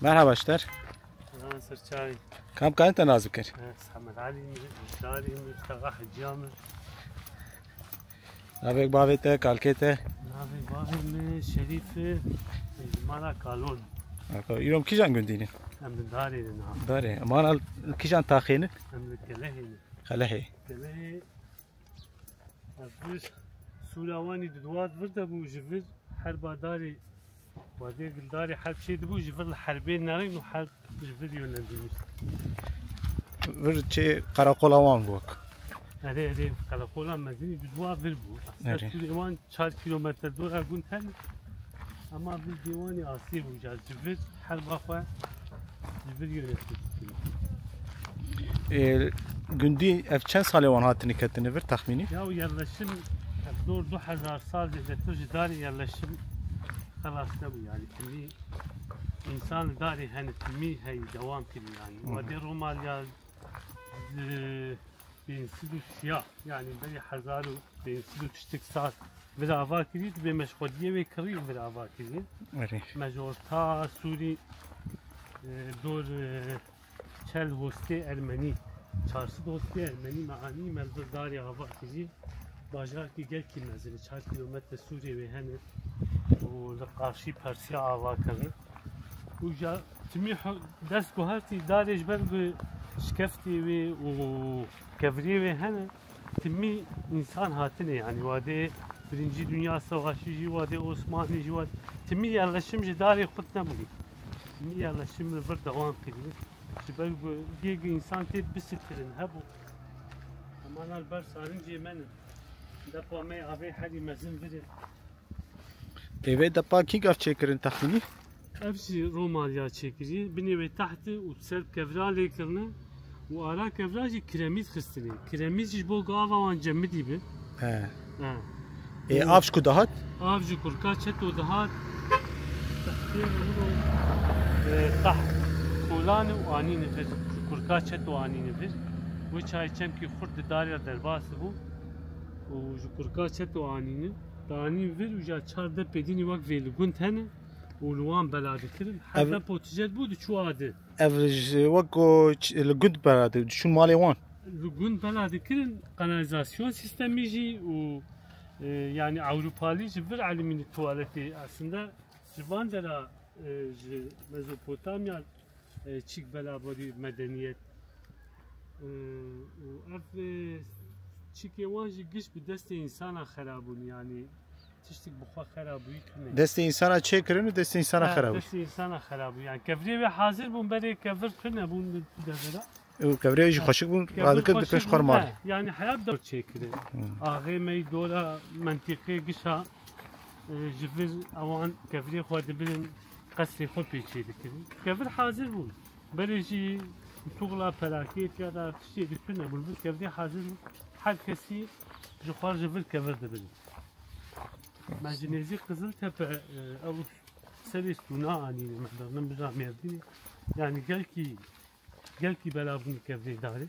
Merhaba işler. سرچاوی Kam kanı tenazü kır. سحمد علي داري مفتاح الجامع Navek bavete, kalkete. نافي باهي من شريف مالا كالون İrom kijan gündinin. ام داري لنا Dare. Aman al kijan takhini. ام كلهي Khalahi. كلهي افش سولawani دوات فردا بو جفر حرب داري وادي داري حرب شي دبو جفر الحربين نارين وحرب جفر يونانديش Vırçı karakola van bak. هذه قلاقولا مدينة بدوا فيربو تقريبا 4 كيلومتر دور أقول هل أما بالديواني أصيب وجال جبل حرب أخوة جبل يونسكو Gündü efçen salevan hatini ketini bir tahmini. يا ويرلشم دور 2000 سال جزتوج داري يرلشم خلاص نبي يعني كمي إنسان داري هن كمي هي دوام كمي يعني ودي رومال يا بينسلو سياح يعني بلي حزارو بينسلو تشتك ساعات بلا فاكريت بمشغولية وكريم بلا فاكريت مجورتا سوري دور چل هسته ارمنی 400 هسته ارمنی معانی ملبر داری هوا کجی باجار کی گل کی نزدیک 4 کیلومتر سوریه و هنه و لقارشی پرسیا آوا کنه و جا تمی دست گوهرتی دارش برگ شکفتی و کفری و هنه تمی انسان هاتنه yani وادي birinci Dünya Savaşı jivade Osmanlı jivad timi yerleşim jidari xut nebû timi yerleşim li vir devam kiriye ji ber ku yek insan tê bisiktirin hebû hemanan ber sarıncê me ne depa me avê herî mezin virê Eve depa ki gaf çekirin tahmini. ev jî Romalya çêkiriye binê wê tehtê û ser kevra lê kirine û ara kevra jî kiremît xistinê kiremît jî ji bo gava wan cemidî be He. Avş ku dahat. Avcı kurka çeto dahat tah kulanı و anini bir kurka çeto anini bir bu çay çemki xurt darya derbası bu و ju kurka çeto anini tani bir uca çarda pedini vak veli guntene و luan beladi kirin hatta potijet bu çuadı Evj vako gund beradı. Şun mali wan. Gun beladi kirin kanalizasyon sistemi ji و yani Avrupalı bir alimini tuvaleti aslında Zivandera Mezopotamya çik belabari medeniyet ev çik evanji giş bir deste insana xarabun yani tiştik buxa xarabuyi kine Deste insana çekirin, deste insana xarab. deste insana xarabu yani kevri ve hazır bun beri kevr kine bun devera Kevriye ji xoşik bun. Radıkır dikış xormal. Yani hayat da çekire. Ağay mey dora mantıkı gişa jivir avan kevri xwadi bilin qasri xwe pêçê dikirin. Kevir hazır bûn. Berê jî tuğla felakêt ya da tiştê dikin nebûn bir kevri hazır bûn. Her kesî ji xwe jivir kevir dibin. Me ji nêzî Qiziltepe ew serê stûna anîne me dernim bija Mêrdînê. Yani gelkî belabûn kevrê darê.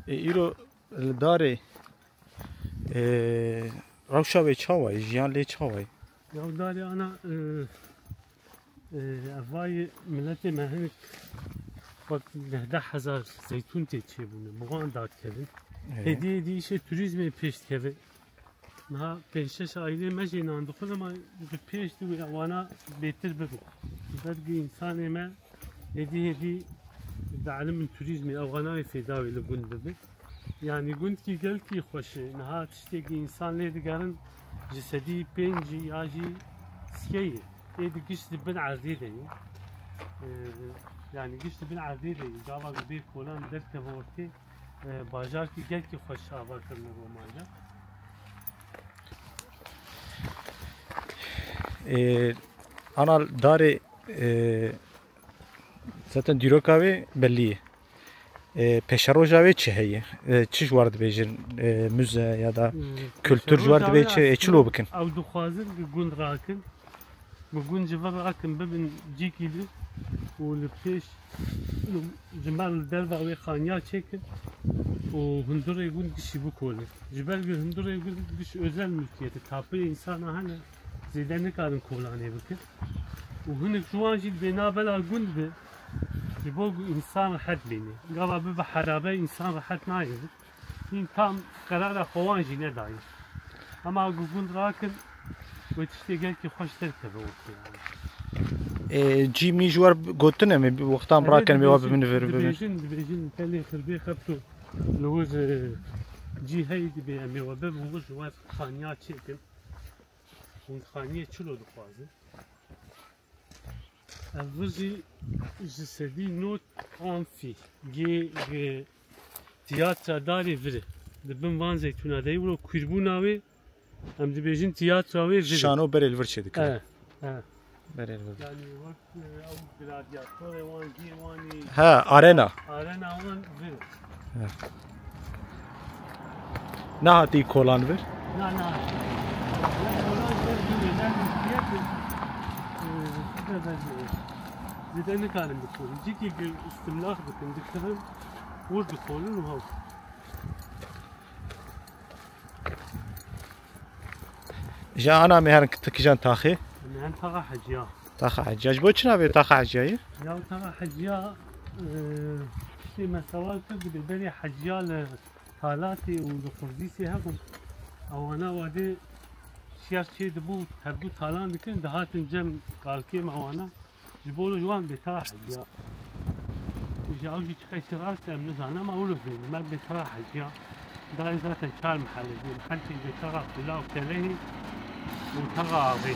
İro dare Ravşa ve çavay, jiyan le çavay. Ya darê ana evayê milletê me hinek bak 10,000 zeytûn tê çêbûne bi wan dadkevin. Hediye işe turizmê pêş dikeve. Niha 5-6 ailê me jê nan dixwin ama bi pêş dû wana bêtir bibin. Bergî insanê me hediye di alimin turizmê Afganayê fêda wê li gund bibin. Yani gundkî gelkî xweş e niha tiştekî insan lê digerin ji sedî pêncî ya jî siyeyê ê digişt dibin erdê de ye yani gişt dibin erdê de ye cava bê kolan derkeve ortê bajarkî gelkî xweş ava kirine Romalya Anal dare zaten dîroka wê bellî ye. Peşeroja ve çi heye? Çi ji war dibêjin müze ya da kültür ji war dibê çi çilo bikin? Ew dixwazin bi gund rakin bi gund ji vir rakin bibin cîkî li û li pêş ji me li derva wê xaniya çêkin û hundirê gund gişî bikolin. Ji ber ku hundirê gund giş özel mülkiyeti tapê insana hene zêde nikarin kolanê bikin. û hinek ji wan jî bênabela gund be ji bo însan rehet bîne. Gava bibe herabe însan rehet nayê. Hîn tam qerara xwe wan jî nedaye. Ama ku gund rakin wê tiştê gelkî xweş derkeve wekî yani. Cîmî ji war gotine mi wextan rakin mêwa bibinivir dibêjin telê xirbê xebto li wir cî heyî dibe em mêwe be wir ji war xaniya çêkin. Hûn xaniyê çilo dixwazin. Ev wir jî ji sedî not amfî gê tiyatra darê vir e. Dibin van zeytûnadeyî wilo kûrbûna wê em dibêjin tiyatra wê vir e. şano berê li vir çê dikin. Yani wek ew gladyatorê wan cî wanî Arena wan vir e. nehatî kolan vir. Zêde nikarin bixwînin. Cikî istimlaq dikin, dikirin, wir dixwînin û hew. Ji ana me herin tikijan taxê. Em taxa heciya. Taxa heciya. Ji bo çi navê taxa heciyayê? Ya taxa heciya tiştê me sewal kir dibe berê heciya li halatê û li Xurdîsê hebûn. Ewana wadê şiyar çê dibû hevdû talan dikin dihatin cem kalkê me wana ji bo li wan bê taxa heciya. Ji ew jî çi qeysî rast em nizanin ama wilo bêne me bê taxa heciya. Darê zaten çar mihele dî. Miheltê bê taxa pilav kelehê û taxa avê.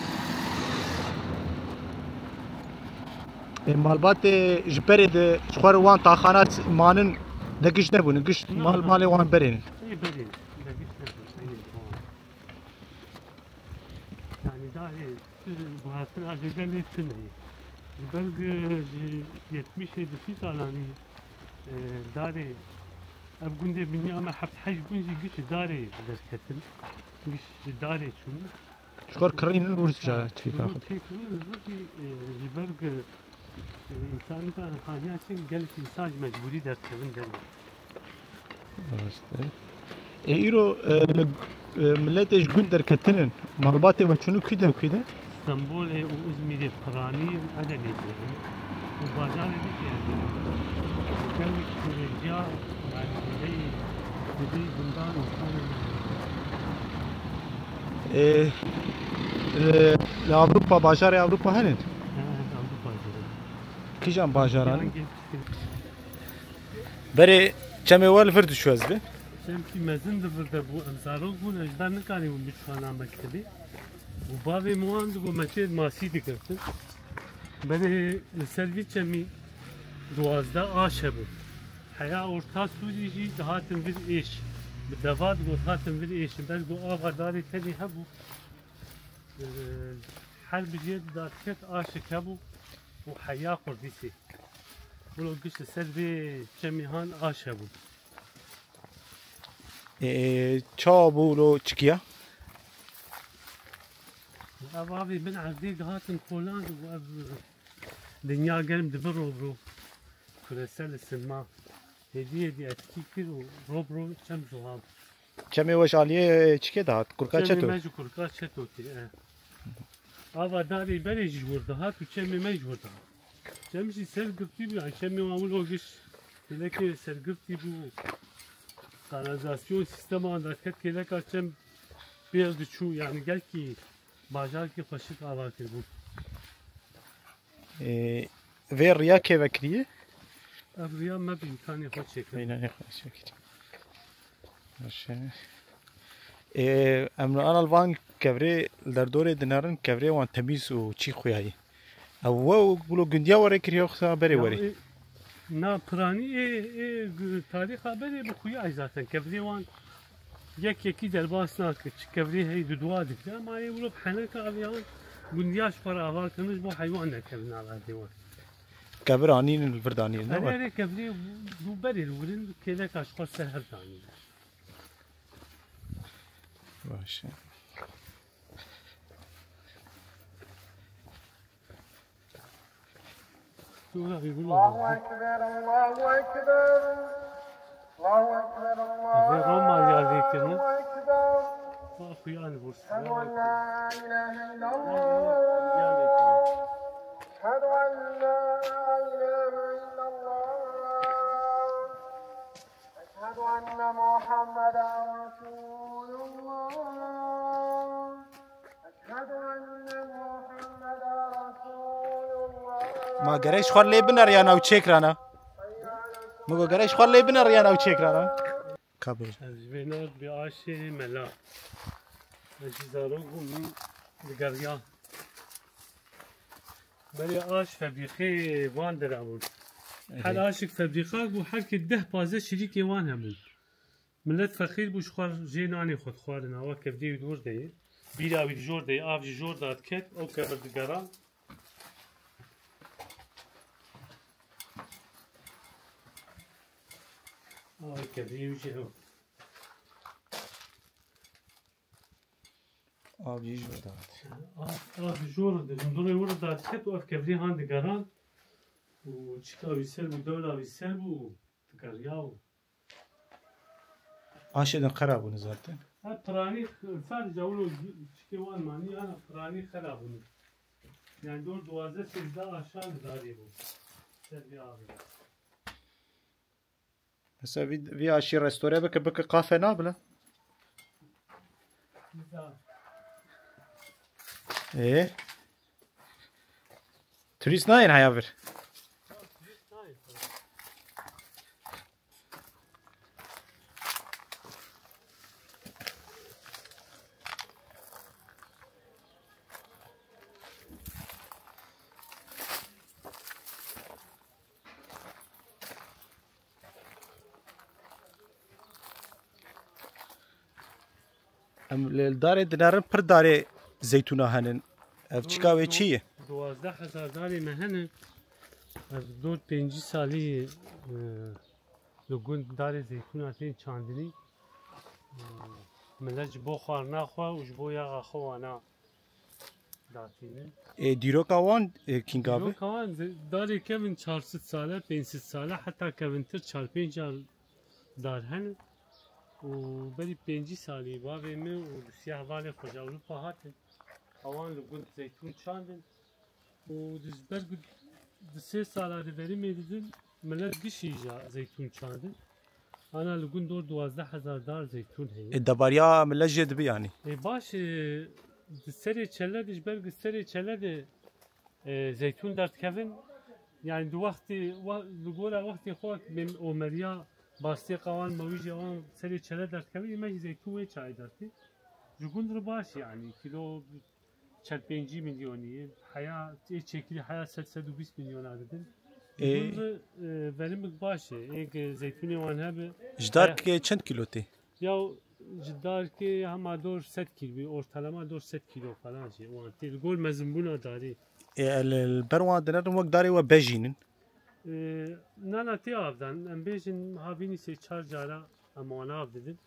Malbatê ji berê de ji xwe re wan taxana manin ne giş nebûne giş malê wan berê ne. Berê yani darê bu hatin ajedelê tune ye. Ji ber ji 70 dîsî salanî darê ev gundê bînî ama heft heşt gund jî giş ji darê derketin. Giş ji darê çûn. Ji xwe kirînin wir çêka. Ji ber insan nikarin xaniya çêkin gelek însan ji mecbûrî derkevin derê. Îro milletê ji gund derketinin malbatê ve çûnû kî de kî de? İstanbulê û İzmîrê piranî Edelê dikin. û bajarê dike gelek kurêciya yani dilê gundan însanê Li Avrupa bajarê Avrupa henin? Kîjan bajaran? Berê çemê we li vir dişwez be? Çemkî mezin di vir de bû em zarok bûn ejder nikarîbûn biçûna mektebê û bavê me wan dibû me çê masî dikirtin. Berê li ser vî çemî duwazde aş hebû. Heya Orta Sûrî jî dihatin vir êş. Bi deva dihatin vir êşin ber got ava darê tenê hebû. Her bir jê diket aşik hebû û heya Xurdîsê. Wilo giş li ser vê çemî han aş hebû. Çawa bû lo çikiya? Ev avê min erdê dihatin kolan û ev dinya germ dibir robro. Küresel ısınma. Hediye etkî kir û robro çem zuhab. Çemê we ji aliyê çikê dihat? Kurka çeto? Çemê me ji kurka çeto tê. Ava darê berê ji wir dihat û çemê me ji wir dihat. Çem jî sergirtî bû yani çemê wan wilo giş gelekê sergirtî bû. Kanalizasyon sistema derket keleka çem pêr diçû yani gelkî bajarkî xweşik ava kirbû. Vê riya kê vekiriye? Ev riya me bi imkanê xwe çêkir. Em li anal van kevrê li derdorê dinarin kevrê wan temîz û çî xuyayî. Ew we wilo gundiya were kiriye yoksa berê were? Na piranî tarîxa berê bi xuyayî zaten kevrê wan yekekî derbas nake çi kevrê hey di dua dike ama ê wilo bi heneka aviyan gundiya ji xwe re ava kirin ji bo heywan nekevin averdê wan. Kevir anînin li vir danînin ne Erê kevrê bû berê li wirin kêleka ji xwe seher danînin. Baş. Allahu Ekber, Allahu Ekber. Allahu Ekber, Allahu Ve Roma yerliklerini Ekber. Xuyan vursun. Eşhedü en la ilahe illallah. أشهد أن محمدا رسول الله أشهد أن محمدا رسول الله ما گرایش خوار لی بنر یا ناو چیک رانا مگو گرایش خوار لی بنر یا ناو چیک رانا کابل از بینات به آش ملا اجزارو من دگریا بلی آش فبریخی وان درامون هر آشک فبریخا بو هر که 10-15 شریک وان همون ملت فقیر بوش خوار جینانی خود خوارن آوا کبدی دور دی بیراوی جور دی آف جور داد کت او کبر دگران آه کبدی وجه هم آبی جو داد آف جور دی جندوری ورد داد کت او کبدی هان دگران و چیکاوی سر بو دولاوی سر بو دگریاو آشدن خرابونه zaten پرانی sadece onu çıkıvan mani yani prani خرابونه yani 4-12 aşağı dariye bu Serbi abi مثلا وی آشی رستوره بکه بکه قافه نابله ايه turist nayin hayaver ام داره دنارن پر داره زیتونه هنن اف چیکاوی چیه 12,000 داری مهنه از 4-5 سالی لگون داری زیتون هاتین چاندنی ملت جبو خوار نخوا و جبو یاغا خوانا داتینه دیروکا وان کینگاوی کمان داری کمن 400 ساله 500 ساله حتی کمنتر 4-5 سال دار هن و بری 5 سالی باوی می و سیاه والی خوش اروپا هاتن اوان لگون زیتون چاندن و دزبرگ 3 ساله بری میدیدن ملت گشی جا زیتون چاندن انا لگون 12,000 دار زیتون هی دباریا ملجد بی یعنی باش سری چله دزبرگ سری چله زیتون دارد کفن yani دو وقتی لگولا وقتی خود من اومریا باستی قوان مویجی آن سری چله دارد کفن ایمه زیتون و چای داردی جگون رو باش yani کیلو 4-5 میلیونی حیا چکلی حیا 720 میلیون عددن جگون رو verimlik باشه یک زیتونی وان هبه جدار که چند کیلو تی یا جدار که همه دور 100 کیلو ortalama دور 100 کیلو falan şey وان تی گل مزنبونه داری البروان دنارن وقت داره و بجینن نه نه تی avdan ام بیشین havini se çar cara ama ona av dedim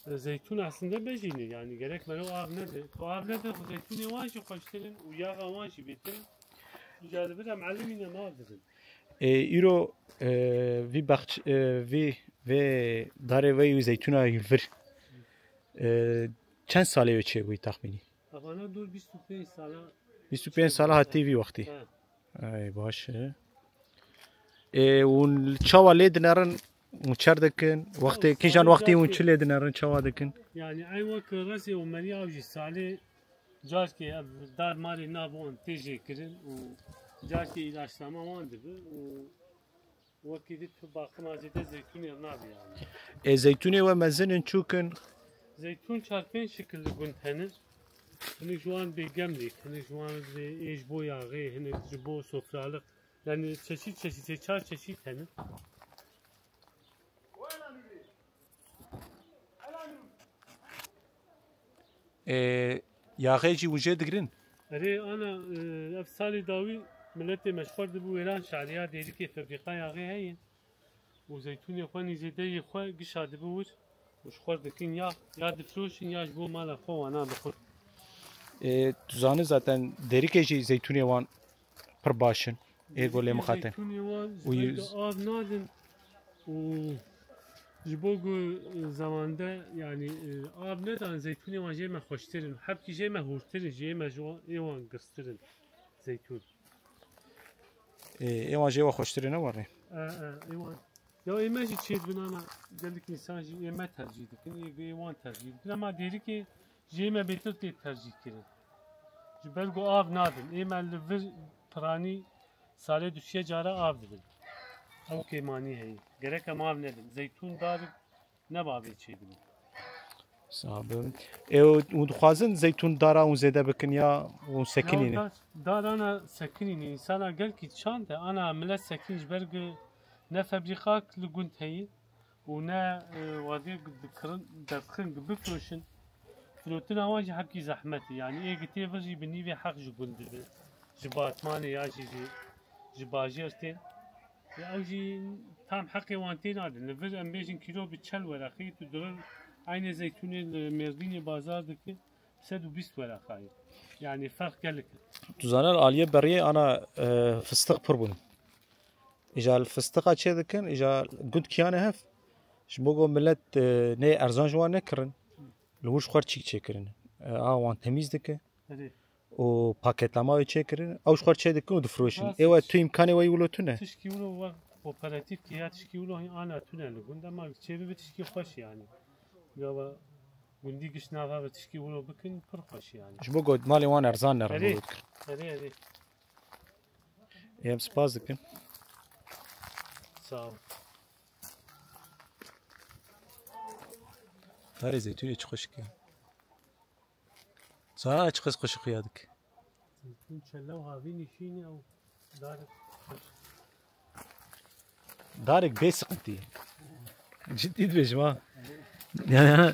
zeytun aslında bejini yani gerek var o av nedir o av nedir o zeytuni var ki koşturun uyağa var ki bitin mücadele de معلمینه ما av dedim ایرو وی بخش وی داره وی زیتونه یلفر چند ساله و چه بوی تخمینی افانا دور 25 ساله 25 ساله هاتی وی وقتی ای باشه اون چاوا لید نرن چر دکن وقتی کیجان وقتی اون چه لید نرن چاوا دکن yani ay vak rasi o mali avcı sale jar ki dar mali nabon teje kirin o jar ki ilaçlama vandı o vakit tu bakım acıda zeytun yernabi yani زیتونه و مزنن چوکن zeytun çarpın şekilde güntenir hani şu an begemlik hani şu an eş bu yağı hani bu sofralık yani çeşit seçer çeşit hani یاغی جی وجه دگرن أري أنا أفصالي داوي ملتي مشهور دبو إيران شعريات ديريكي فبريقا ياغي هين وزيتون يخواني زيدي يخوا قشا دبوش وشخور دكين يا دفروشين يا جبو مالا خو أنا بخور تزانه zaten derike جی زیتونه وان پر باشن گوله مخاطن زيتون يوان آب نادن و جبوگو zamanda yani ab nedan zeytun yaman jeme hoştirin hep ki jeme hurtirin jeme yaman gırstirin zeytun ایوان جیوا خوشتری نواره yaman Ya emeji çed binana delik insan ji eme tercih dikin, evan tercih dikin ama deri ki jeme betir te tercih kirin. Ji belgo av nadin, emel vir prani sale düşe cara av dibin. Ev kemani heyi. Gerek em av nedin. Zeytun darik ne babi çedin. صعب. ودخوازن زيتون دارا وزيدا بكن يا وسكنين. دار أنا سكنين إنسان قال كي تشانت أنا ملت سكين جبرج نا فابريقاك لقنت هي ونا وادي دخن بفروشن فلوتنا واجه حكي زحمتي يعني إيه قتي فجي بني في حق جبند جبات ماني يا جباجرتين يا أوجي تام حقي وانتين هذا نفر أم بيجن كيلو بتشل ولا خي تدرر aynı zeytuni Merdini bazardaki 120 lira kayı. Yani fark gelir. Tuzaner aliye beriye ana fıstık purbun. İcal fıstık açıdıkın, ical good kiyane hef. Şbogo millet ne erzan juan ne kırın. Luş xwar çik çekirin. Awan temiz dike. O paketlama çekirin. Aw xwar çekirin o difroşin. Ewa tu imkanı way ulotune. Tişki ulo var operatif ki ya tişki ulo ana tünel. Bunda ma çevi tişki xoş yani. Gava gundi gişnava ve tişki ulo bakın pır xoş yani. Şbogo mali wan erzan ne Hadi. Hadi. Yem spas dikin. Sağ ol. Her zeytuni çıkış ki. Sonra çıkış kuşu kıyadık. Zeytun çellav havi nişini av darik. Darik bey sıkıntı. Ciddi diyeceğim ha. Yani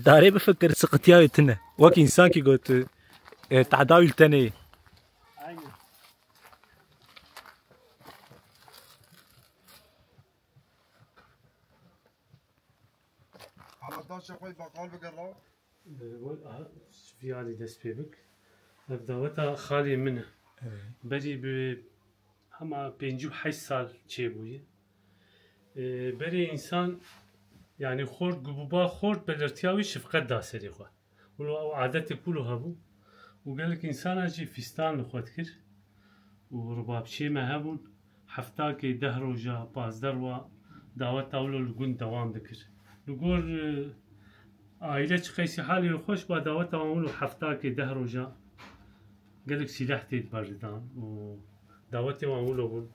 dare befekir sıkıntıya yetine. Vak insan ki götü tadavül tane. Aynen. فيالي دست بيبك بدوتا خالي منه بري ب هما بينجو 5 سال çebuye بري انسان يعني خورد قبوبا خورد بلرتياوي شفقت داسري خو ولو عادتي كله هبو وقال لك انسان اجي فستان لخوت كر ورباب شي ما هبون حفتاكي دهروجا باز دروا دعوت اولو لقون دوام دكر لقور عائلة قيسي حالي خوش با دعوت اولو حفتاكي دهروجا قال لك سلاحتي بردان ودعوتي اولو بون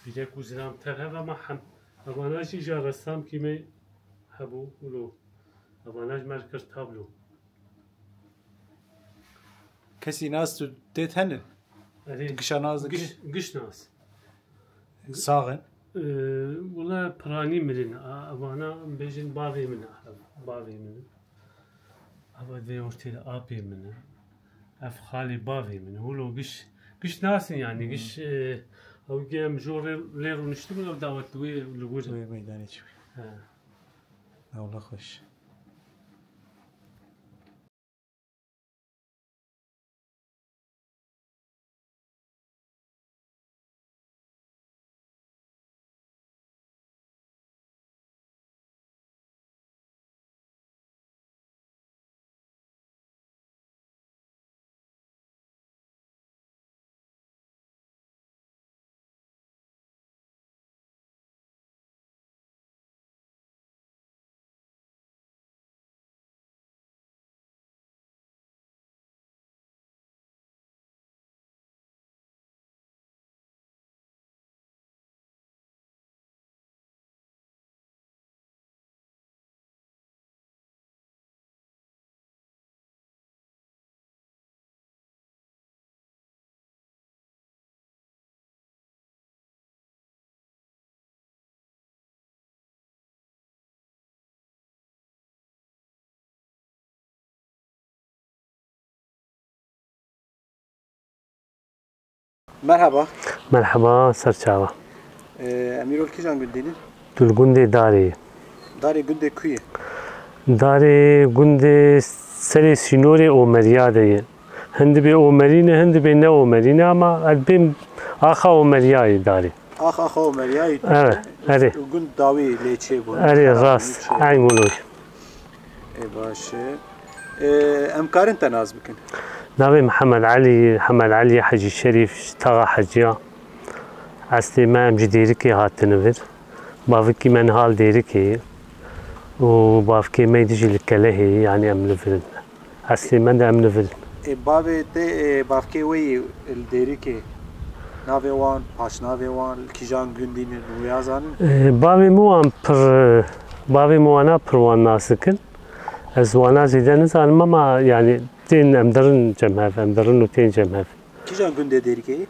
بيدك وزلام ترهبا ما حم اباناش اجا رسام كيمي هبو ولو اباناش مركز تابلو کسی ناز تو دیت هنن قشا ناز قش ناز ساغن والله براني من ابانا بيجن باغي من ابا دي ورتي ابي من اف خالي باغي من هو لو قش ناس يعني قش او جيم جور ليرو نشتغل دعوت وي لوجه ميداني شوي والله خوش مرحبا مرحبا سرچاوا امیرول کی جان گندینی دلگوندی داری گنده کویه داری گوندی سری سینوری اومریاده هند به اومرینه هند به نه اومرینه اما البیم آخا اومریایی داری آخا اومریایی اره گند داوی لیچه بود اره راست این مولوی باشه امکارن تناز بکن ناوي محمد علي حجي الشريف طغى حجيا عسلي ما ام جديركي هات نفر bavki men hal deri ki o bavki meydici kelehi yani emlivin asli men de emlivin bavê te bavkê wê yê deri ki navê wan paşnavê wan kîjan gundî rûya zanin bavê wan pir bavê wana pir wan nas dikin ez wana zêde nizanim ama yani tên em dirin cemhev em dirin û tên cemhev kîjan gundê derîkeyê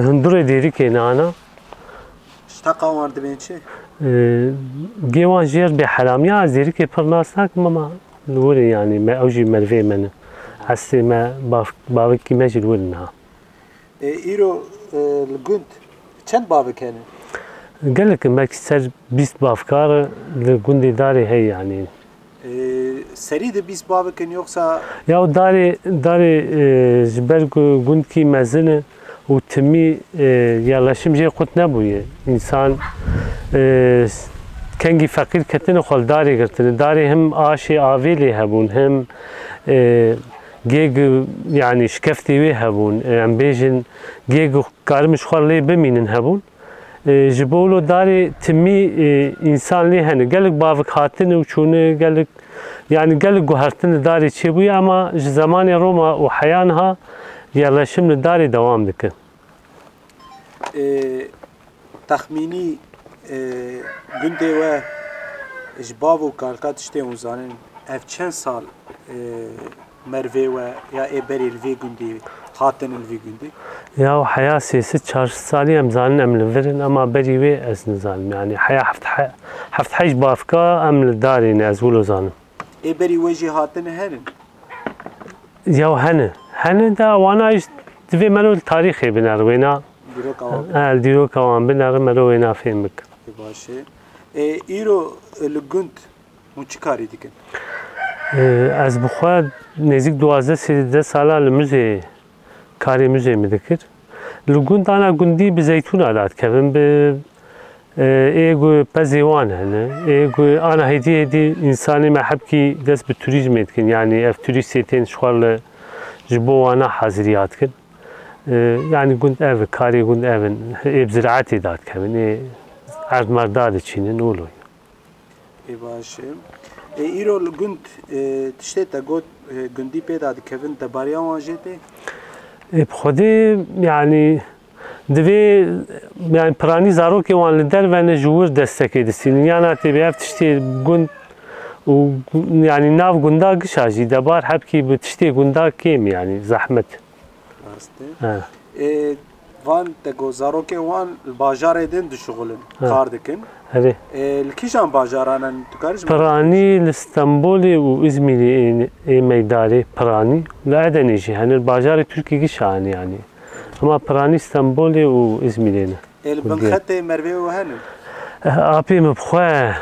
hindurê derîkê ne ana şteqa wan dibên çi gêwan jêr bê heramiya ez derîkê pir nas nakim ama li wirê yani me ew jî merivê me ne hestê me bavekî me jî li wir niha îro li gund çend bavek hene gelekim belkî ser 20 bavkar li gundê darê heye yani serî de 20 bavekin yoksa ya darê ji ber ku gundkî mezin e û timî yerleşim jê qut nebûye însan kengî feqîr ketine xwe li darê girtine darê him aşê avê lê hebûn him gêg yani şikeftê wê hebûn em bêjin gêg karim ji xwe lê bimînin hebûn ji bo lo darê timî însan lê hene gelek bavik hatine û çûne gelek yani gelek guhertin li darê çêbûye ama ji zamanê Roma û heya niha yerleşim li darê dewam dikin texmînî gundê we ji bav û kalka tiştên û zanin ev çend sal merivê we ya ê berê li vê gundê hatin li vê gundê ya heya sêsî çarşî salî em zanin em li virin ama berî wê ez nizanim yani heya heft heyş bavka em li darê ne ez wilo zanim ê berî we jî hatine herin ya hene de wana jî divê mero li tarîxê binêr wêna li dîroka wan binêr mero wêna fêm bikin başê îro li gund hûn çi karî dikin ez bi xwe nêzik 12-13 sala li muzeyê karê muzeyê me dikir li gund ana gundî bi zeytûna dadikevin bi ê gu pezê wan hene ê gu ana hêdî însanê me hebkî dest bi turîzmê dikin yani ev turîstê tên ji xwe li ji bo wana heziriya dikin yani gund ev karê gund evin ê bi ziraetê dadikevin ê erdmerda diçînin ûlo başê îro li gund tiştê te got gundî pê dadikevin debariya wan jê tê bi xwedê yani divê yani piranî zarokê wan li derve ne ji wir destekê distînin ya natê ev tiştê gund û yani nav gunda gişa jî debar hebkî bi tiştê gunda kêm yani zehmet van te got zarokê wan li bajarê din dişuxulin kar dikin herê li kîjan bajaran dikarî piranî li Stenbolê û İzmîrê ê meydarê piranî li Edenê jî hene li bajarê Tirkî gişa hene yani ama piranî Stenbolê û İzmîrê ne li binxetê merivê we hene apê me bi xwe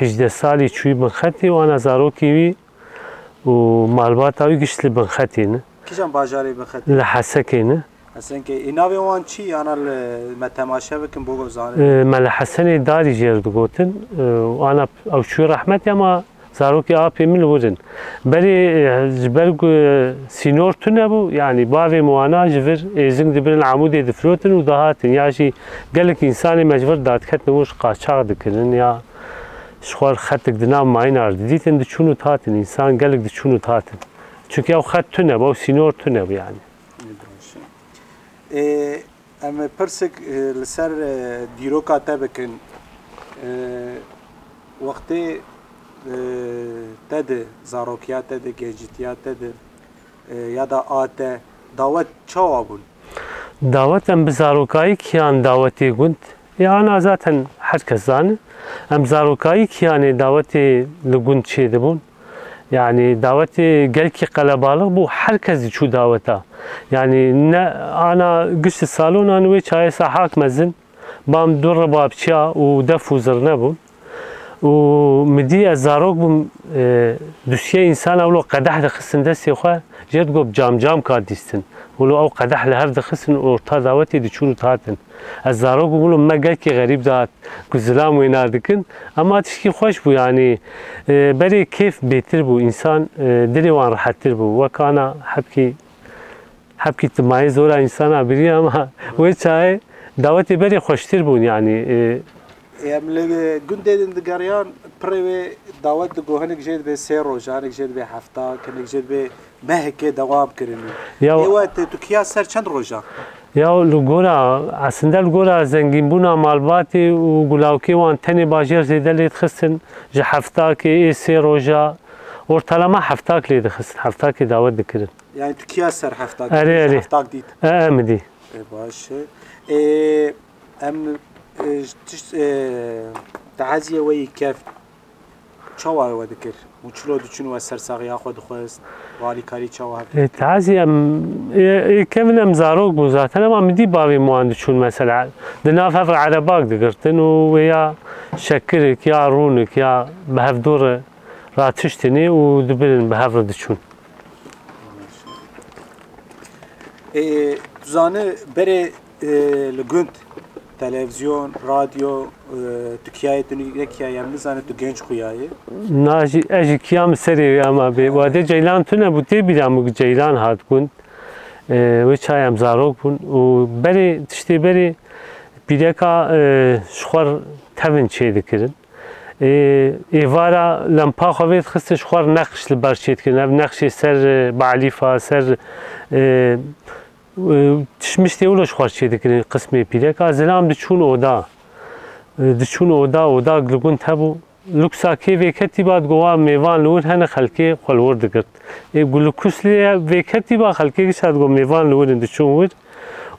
18 salî çûyî binxetê wana zarokê wî û malbata wî gişt li binxetê ne kîjan bajarê binxetê li Hesekê ne Hesenkê navê wan çi yana me temaşe bikin bo zanin me li Hesenê darî jêr digotin ana ew çû rehmetê ama zarokê apê min li wir in berê ji ber ku sînor tune bû yani bavê me wana ji vir êzing dibirin emûdê difrotin û dahatin ya jî gelek însanê me ji vir dadiketin û ji qaçax dikirin ya ji xwe xetek di nav mayînar didîtin diçûn û hatin însan gelek diçûn û hatin çünkü ew xet tune bû ew sînor tune bû yani em pirsik li ser dîroka te bikin wextê te di zarokiya te di gêncîtiya te di ya da a te dawet çawa bûn dawet em bi zarokayî kiyan dawetê gund ya ana zaten herkes zane em zarokayî kiyanê dawetê li gund çêdibûn yani davetê gelkî qelebalix bû herkes diçû daweta yani ne ana giştî salonan wê çayê sehak mezin bam du rebab çiya û def û zir nebûn û midî ez zarok bûm dusye însan ewlo qedeh dixistin destê xwe jê digot cam ka dîstin wilo ew qedeh li hev dixistin orta dawetê diçûn û hatin ez zarok bûm wilo me gelkî xerîb dat ku zilam wêna dikin ama tişkî xweş bû yani berê kêf bêtir bû însan dilê wan rehettir bû wek ana hebkî timayê zora însana biriye ama wê çayê دعوتي بري خوشتر بون يعني يعني قند دقاريان بري دعوت دقوهنك جيد بي سيرو جانك جيد بي حفتا كنك جيد بي مهك دوام كرني ايوات تكيا سر چند روجا يا لغورا عسندل غورا زنگين بونا مالباتي وغلاوكي وان تاني باجير زيدا اللي تخسن جا حفتاكي اي سي روجا ورتلما حفتاك لي تخسن حفتاكي دعوت دكرن يعني تكيا سر حفتاك اري حفتاك ديت امدي باش ام تعزيه وي كيف چاوا ودکر مچلو دچون و سرساقی خود خواست والی کاری چاوا تعزيه كيف امزاروك بوزاتنا ما مدي بابي موان دچون مثلا دنا فر عرباك دقرتن ويا شكرك يا رونك يا بهف دور راتشتني ودبلن بهف دچون زانه بره لگوند تلفزيون راديو تكياي تنيكيا يم نزانه تو genç خوياي ناجي اجي كيام سري اما بي وادي جيلان تنا بوتي بيرام جيلان هات كون وچاي ام زاروك بون و بري تشتي بري بيدكا شخور تبن چي دكرن ايوارا لمپا خويت خست شخور نقش لبرشيت كن نقش سر بعليفا سر تشمشتي ولا شخور چي دكرن قسمي بيدكا زلام دچون اودا دچون اودا گلگون تبو لوکسا کی وکتی بعد گوا میوان لور هن خلکی خلور دکرد ای گلوکوس لی وکتی با خلکی شاد گو میوان لور دچون ور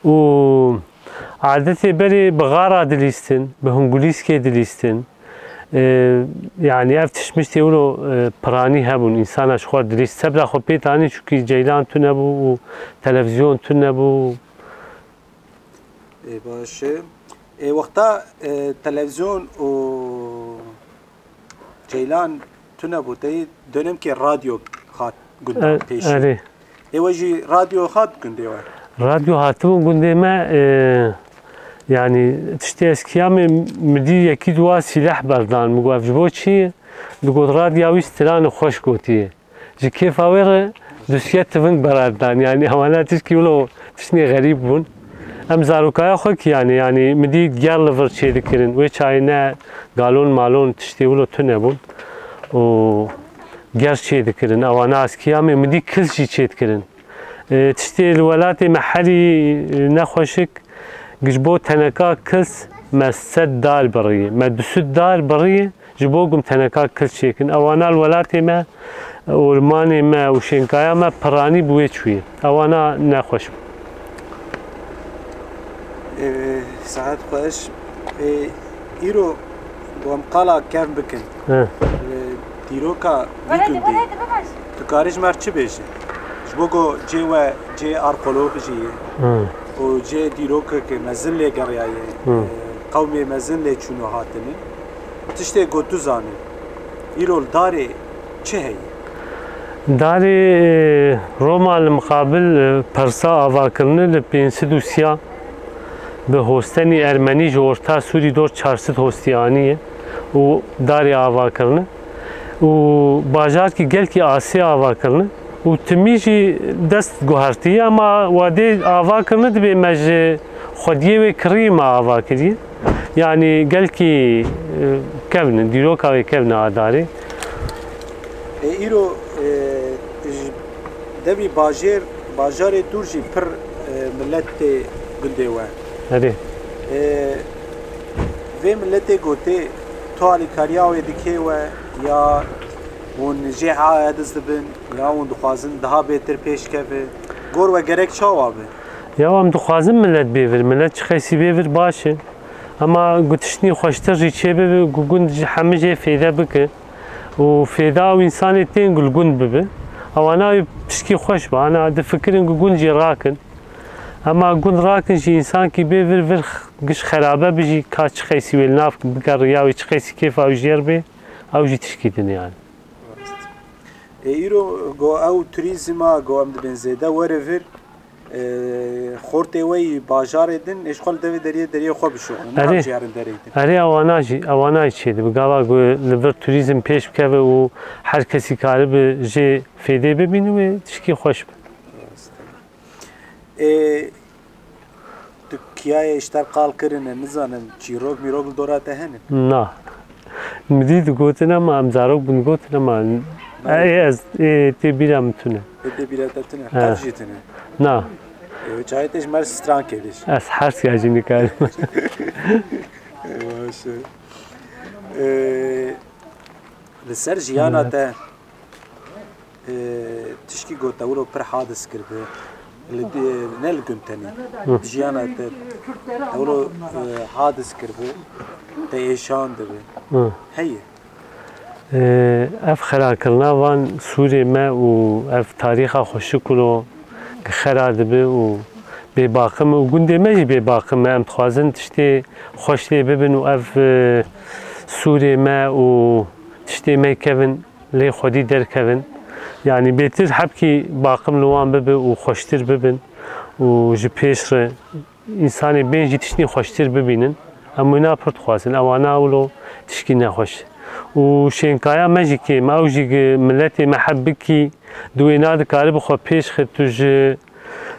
و عادتی بری بغارا دلیستن به هنگولیس کی دلیستن يعني افتشمشتي ولو براني هبون انسان اشخور دليس سبلا خو بيتاني شوكي جيلان تنبو وتلفزيون تنبو باشه وقتا تلفزيون و جيلان تنبو تي دونم كي راديو خات قدام تيشي اري وجي راديو خات قنديوا راديو هاتو قنديما يعني تشتي اسكيامي مدي يكيد وا سلاح بردان مقواف جبوتشي دقود راديو استلان خوش قوتي جي كيف اوير دوسيات تفن بردان يعني حوالا تشكي ولو تشني غريب بون ام زاروكايا خوك يعني مدي ديار لفر شي دكرن ويچاينا قالون مالون تشتي ولو تنبون و ديار شي دكرن اوانا اسكيامي مدي كل شي دكرن تشتي الولاتي محلي نخوشك جبو تنكا كلس ما سد دال بريه ما دسد دال بريه جبو قم تنكا كل شيء كن اوانا الولاتي ما ورماني ما وشنكايا ما براني بويتشوي اوانا نخوش ساعات خوش ايرو بوم قالا كيف بكن ديروكا بيكن دي تكارج مرچي بيجي جبو جي ارقلو بيجي و جي ديروكا كي مزن لي قرياي قومي مزن لي چونو هاتني تشتي قوتو زاني ايرو داري چه هي داري روما المقابل برسا آواکرنه لپینسیدوسیا به هستنی ارمنی جورتا سوری دور 400 هستیانیه و داری آواکرنه و باجار کی گل کی آسی آواکرنه و تمیجی دست گوهرتیه اما واده آواکرنه دبی مج خودیه و کریم آواکریه يعني قال كي كابن ديروكا كابن عداري ايرو دبي باجار تورجي بر ملت قنديوا هذه في ملت قوتي توالي كارياو يدكيوا يا ونجي عاد زبن يا وندخازن daha beter peşkeve gor ve gerek çavabe يا وام دخازن ملت بيفر ملت خيسي بيفر باشه اما قلتشني خوشتر جي بي قند حمجي فيدا بك وفيدا وانسان تين قل قند ببه او انا بشكي خوش با انا د فكرن قند جي راكن اما قند راكن جي انسان كي بيفر فر قش خرابه بيجي كاش خيسي والناف بقر رياوي خيسي كيف او جير بي او جي تشكيدن يعني ايرو جو او توريزما جو ام بنزيدا وريفر خورتي وي باجار دن اشغال دوي دريه خو بشو نعم جيرن دريد اري اواناجي شي بقاوا ليفر توريزم پیش بكوي و هر کسی کار به جي فيده ببينه و تشكي خوش Türkiye'ye işler kalkırın, ne zannem, çirok mirok dorate henin. Na. Midi digotin ama amzarok bunu gotin ama ez te biram tune. Ede biletine, tercihine. Na. Çayteş mer stran kediş. Ez hers gacim dikarim. Başı. Li jiyana te tişkî gota wilo pir hadis kirbe. Ne li guntenî. Jiyana te wilo hadis kirbe. Te êşan dibe. Heye. Ev xerakirina van Sûriyê me û ev tarîxa xweşik û xera dibe û bêbaqim û gundê me jî bêbaqim me em dixwazin tiştê xweş lê bibin û ev Sûriyê me û tiştê me kevin lê xwedî derkevin. Yani bêtir hepkî baqim li wan bibe û xweştir bibin û ji pêş re însanê bên jî tiştî xweştir bibînin. Em wîna pir dixwazin, ewana wilo tişkî nexweş. û şênkaya me jî kêm, ew jî milletê me heb bikî di wêna dikarî bixwe pêş xwe tu ji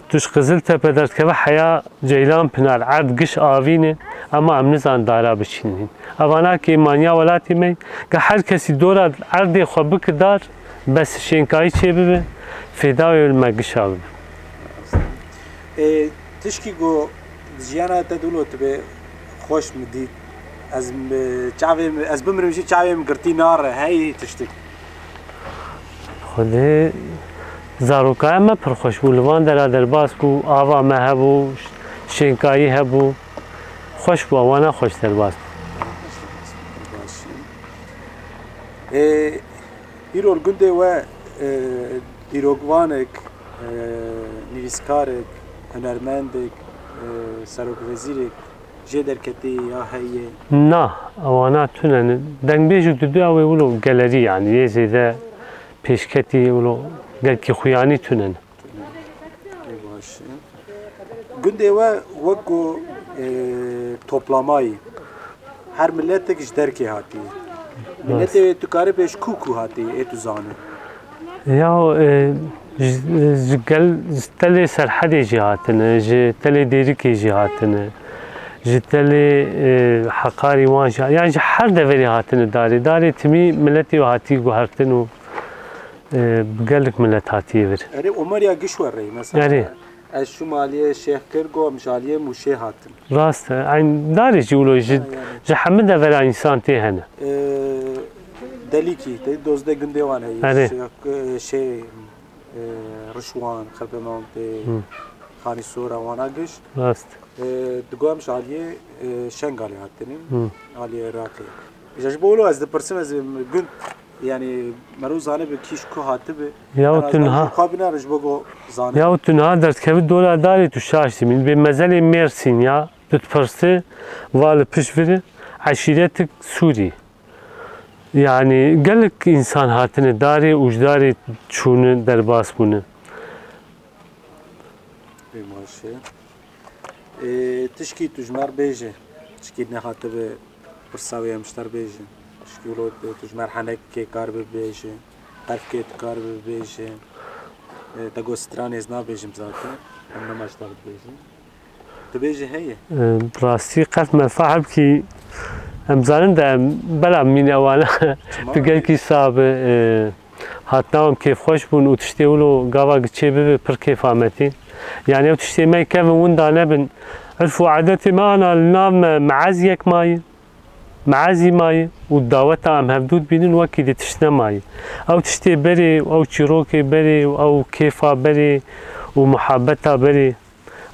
Qiziltepe derdikeve heya Ceylan Pinar erd giş avînê ama em nizan dara biçînin. Evana kêmaniya welatê me ge her kesî dora erdê xwe bike dar bes şênkayî çê bibe fêda wê me gişa bibe. Tişkî got jiyana te dilo tibe xweş mi dît. Ez bimirim jî çavê min girtî nare heyî tiştek. Xwedê zarokaya me pir xweş bû li van dera derbas bû, ava me hebû, şênkayî hebû. Xweş bû, ewana xweş derbas bû. Îror gundê we dîrokvanek, nivîskarek, hunermendek, serokvezîrek jê derketî ya heye? Na, ewana tune ne. Dengbêjî didu ew ê wilo gelerî yani yê zêde pêşketî wilo gelkî xuyanî tune ne. Baş. Gundê we wek ku toplamayî her milletek ji derkê hatiye. Milletê wê tu karî pêş ku hatiye ê tu zanî. Ya ji telê serhedê jî hatine, ji telê Dêrikê jî hatine, ji telê Heqarî wan jî hatine. Yani ji her deverê hatine darê. Darê timî milletê wê hatiye guhertin û gelek millet hatiye vir. Erê Omariya giş werreyî mesela. Erê. Ez şu maliyê şêx kir got jaliyê mûşê hatin. Rast e. Darê jî wilo ji hemû devera însan tê hene. Delikî, te dozdê gundê wan heye. Şê Rişwan, Xelpemam tê Xanî Sora wana giş. Rast. Digom jaliyê Şengalê hatinin. Aliyê Iraqê. Ji bo wilo ez dipirsim ez gund yani merû zanî bi kîş ku hatibe. Ya tunha. Xwabîna ji bo go zanî. Ya tunha derdkevî dora darê tu şaştî min bê mezelê Mêrsîn ya tu dipirsî va li piş virî eşîretik Sûrî. Yani gelek insan hatine darê û ji darê çûne derbas bûne. Maşe. Tişkî tu ji mer bêje. Tişkî nehatibe pirsa wê em ji ter bêjin. Tişkî wilo tu ji mer henekê kar bibêje. Herfkê tu kar bibêje. Te got stranê ez nabêjim zaten. Em nema ji te bibêjin. Tu bêjî heye? Rastî qet me sahib kî em zanin de bela mîn ewana tu gelkî sabe hatna em kêfxweş bûn û tiştê wilo gava giçê bibe pir kêfametî. Yani ew tiştê me kevin winda nebin. Irf û adetê me ana li nav me meeziyek maye. Meezî maye û daweta em hevdût bînin wekî di tişt nemaye. Ew tiştê berê, ew çîrokê berê, ew kêfa berê û muhabbeta berê.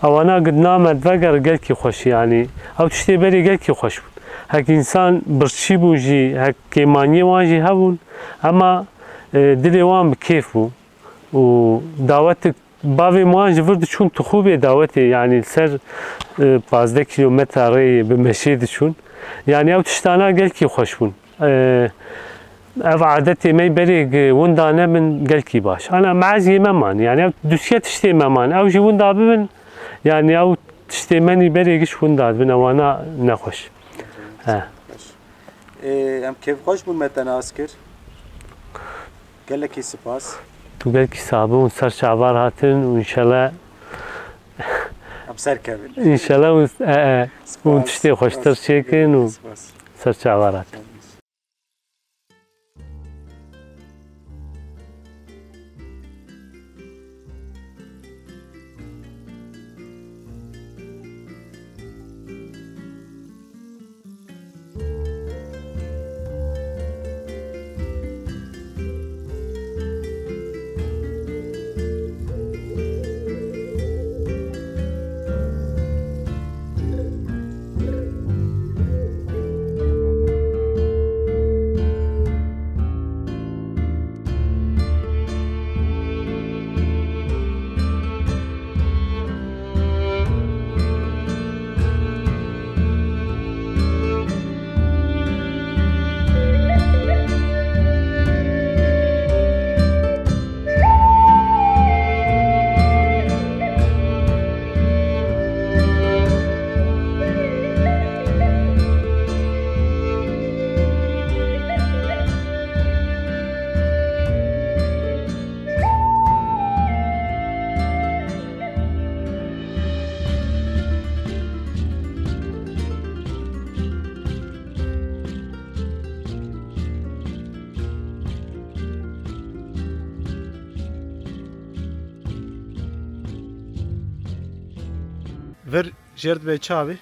Ewana gidna me veger gelkî xweş yani. Ew tiştê berê gelkî xweş bûn. Hek însan birçî bû jî, hek kêmaniyê wan jî hebûn ama dilê wan bi kêf bû û dawetek bavê wan ji vir diçûn tixûbê dawetê yani ser 15 kilometre rêyê bi meşê diçûn. Yani ew tiştana gelkî xweş bûn. Ev adetê me berê winda nebin gelkî baş. Ana meeziyê me man yani ew dusiya tiştê me man. Ew jî winda bibin yani ew tiştê me nî berê giş winda dibin ewana nexweş. Em kêfxweş bûn me te nas kir. Gelekî spas. Tu gelkî sabûn ser çavar hatin û înşallah سر کبل انشالله اون تشتی خوشتر چیکن و سرچاورات ور جرد به چاوی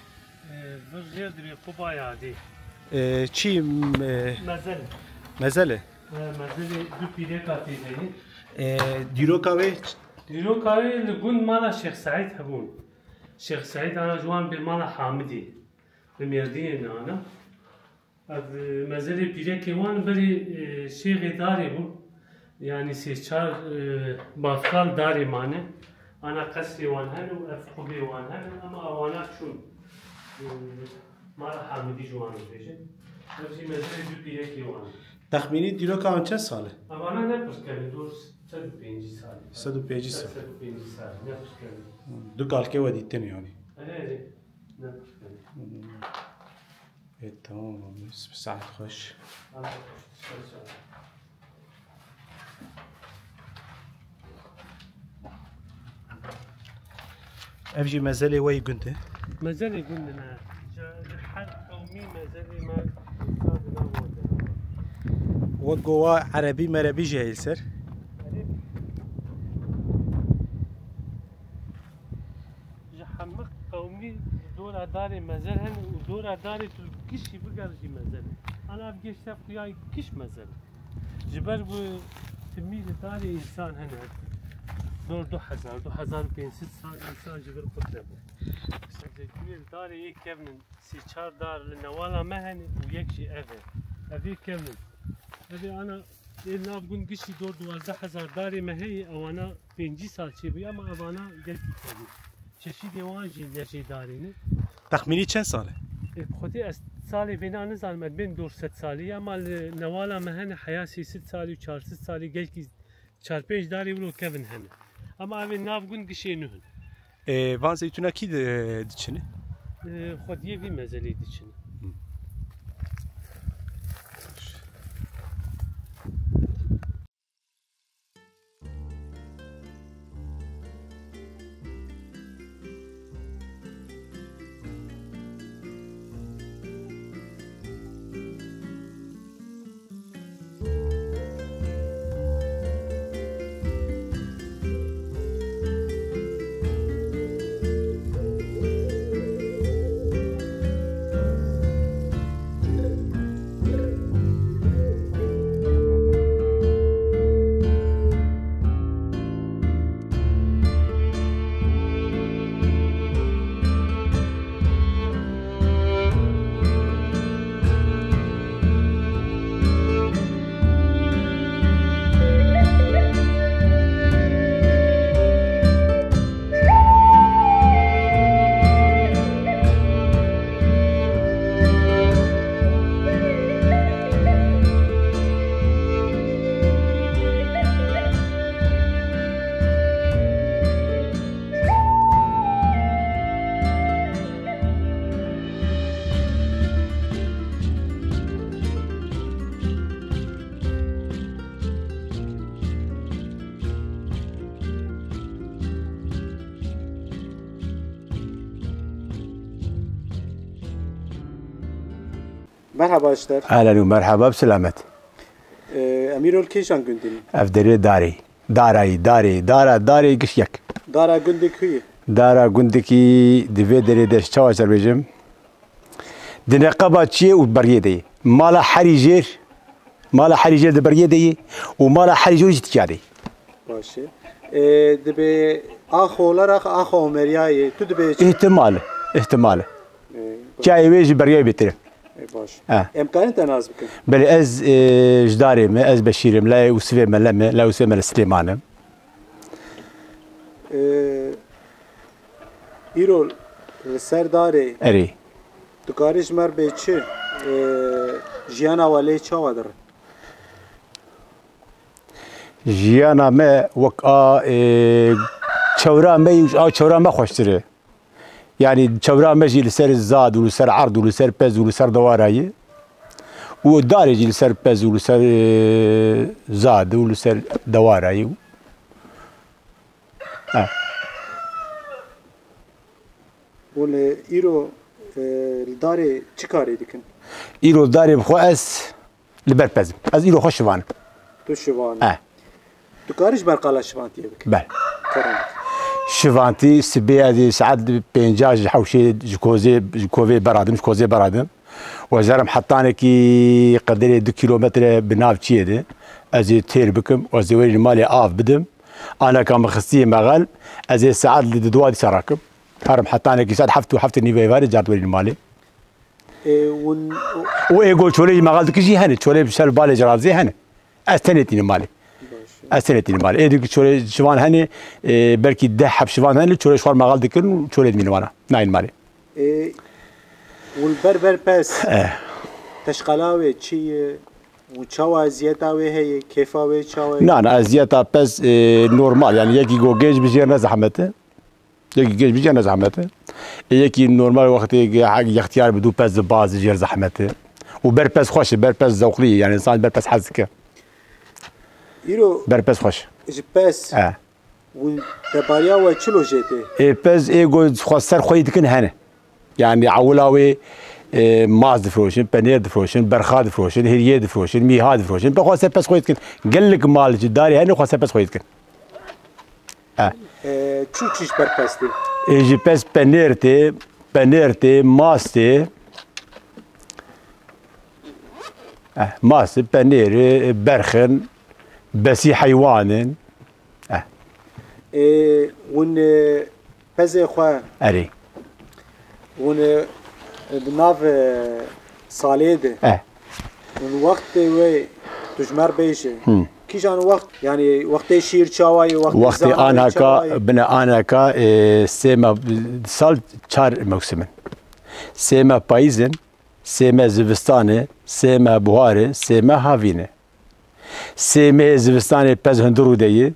ورژێر درێ قوبا یادی چی مەزەل مزله مەزەلی دوو پیرێکا تێدەین دیروکاوی دیرۆکاوی لە گوند ماڵا شێخ سەعید هەبوون شێخ سەعید ئانا جوان بێ ماڵا حامدی لە مێردیە نانە مەزەلی پیرێکی وان بەری شێخی دارێ بوو یعنی سێ چار بافقال دارێ مانە ئانا قەسری وان هەن و ئەف قوبێ وان هەن ئەمە ئەوانە چوون ماڵا حامدی جوان بێژن ئەفی مەزەلی دوو پیرێکی وان تخمینی دیروکاوان چند ساله؟ ئەوانە نەپرسکەن دۆ 105 ساڵی 105 سال 105 ساڵی نەپرسکەن دو کالکه و دیتن یعنی ئەرێ نەپرسکەن تمام ساعت خوش افجي مزالي وي قنته مازال قلنا حرب قومي مازال ما وقوا عربي مربي جاهل سر حمق قومي دور داري مازال هن ودور داري كشي بقى جي مازال انا ابقى شاف وياي كش مازال جبر تميل داري انسان هنا دور 2500 سال انسان جبر قدامه سجل داري يك كمن سي چار دار لنوالا مهن ويك شي افي كمن افي انا الناف قن قشي دور 12000 داري مهي او انا 5 سال شي بي اما انا قلت كمن ششي ديوان جي لشي داريني تخميني چند ساله؟ خودی سالی بنا نزانم بین دور 100 سالی اما نوالا مهن حیاسی 100 سالی و 400 سالی گل کی 4-5 داری ولو کevin هنه اما اوی نافگون گشی نهن وان زيتونا كي دچنه؟ خودیه وی مزلی دچنه مرحبا اشتر. اهلا ومرحبا بسلامت. اميرو الكيشان قندني. افدري داري قشيك. دارا قندك هي. دارا قندكي دفيدري دش تشاوش الرجم. دنقبة شيء وبريدي. مالا حريجير دبريدي ومالا حريجور جتيادي. ماشي. دبي اخو مرياي تو دبي احتمال. جاي ويجي برياي بتر. باش. امكان انت ناس بكم. بل از جداري ما از بشيرم لا وسفي ملمه لا وسفي مل سليمان. ایرول سرداری اری دکارش مر به چه جیانا ولی چه وادر جیانا ما وقع چورا ما خوشتره يعني چورا ما جي لسر الزاد ولسر عرض ولسر بز ولسر دوارایی و داري جي لسر بز ولسر زاد ولسر دوارایی ولی ایرو داری چی کاری دیکن؟ ایرو داری بخو از لبر پزم از ایرو خوش شوانم تو شوانم تو کارش برقالا شوانتیه بکن؟ بله شوانتی سبی از ساعت 50 حوشی جکوزی برادم و جرم حتانه کی قدری 2 کیلومتر بناف چیه ده از تیر بکم و از وری مالی آف بدم انا کام خستی مغال از ساعت لدوادی سراکم هرم حتانه کی ساعت حفت نیوی واری جات وری مالی و ایگو چولی مغال دکشی هنه چولی بشر بالی جرابزی هنه استنیتی مالی مال ایدی که چوله شوان هنی بلکی 10 حب شوان هنی چوله شوار مغال دکن چوله مینوانا ناین مالی والبربر پس تشقلاوی چیه و چاوا ازیتاوی هی کیفاوی چاوی نه ازیتا پس نورمال یعنی یکی گو گیج بجیر نزحمته یکی نورمال وقتی اختیار بدو پس باز جیر زحمته و بر پس خوش بر پس ذوقلی یعنی انسان بر پس حزکه ایرو برپس خوش پس و دباریا و چلو جیته پس ایگو خواستر خوی دکن هنه یعنی عولاوی ماز دفروشن پنیر دفروشن برخا دفروشن هریه دفروشن میها دفروشن بخواستر پس خوی دکن قلق مال جداری هنه خواستر پس خوی دکن چیش برپس دی ایجی پس پنیر تی ماز تی ماز پنیر برخن بسي حيوان ون بزي خوا اري ون بناف صاليد ون وقت وي تجمر بيش كيشان وقت يعني وقت شير شاواي وقت انا كا بنا انا كا سيما سال 4 موسم سيما بايزن سيما زفستانه سيما بوهاره سيما هافينه سيمه زوستاني پز هندرو ديه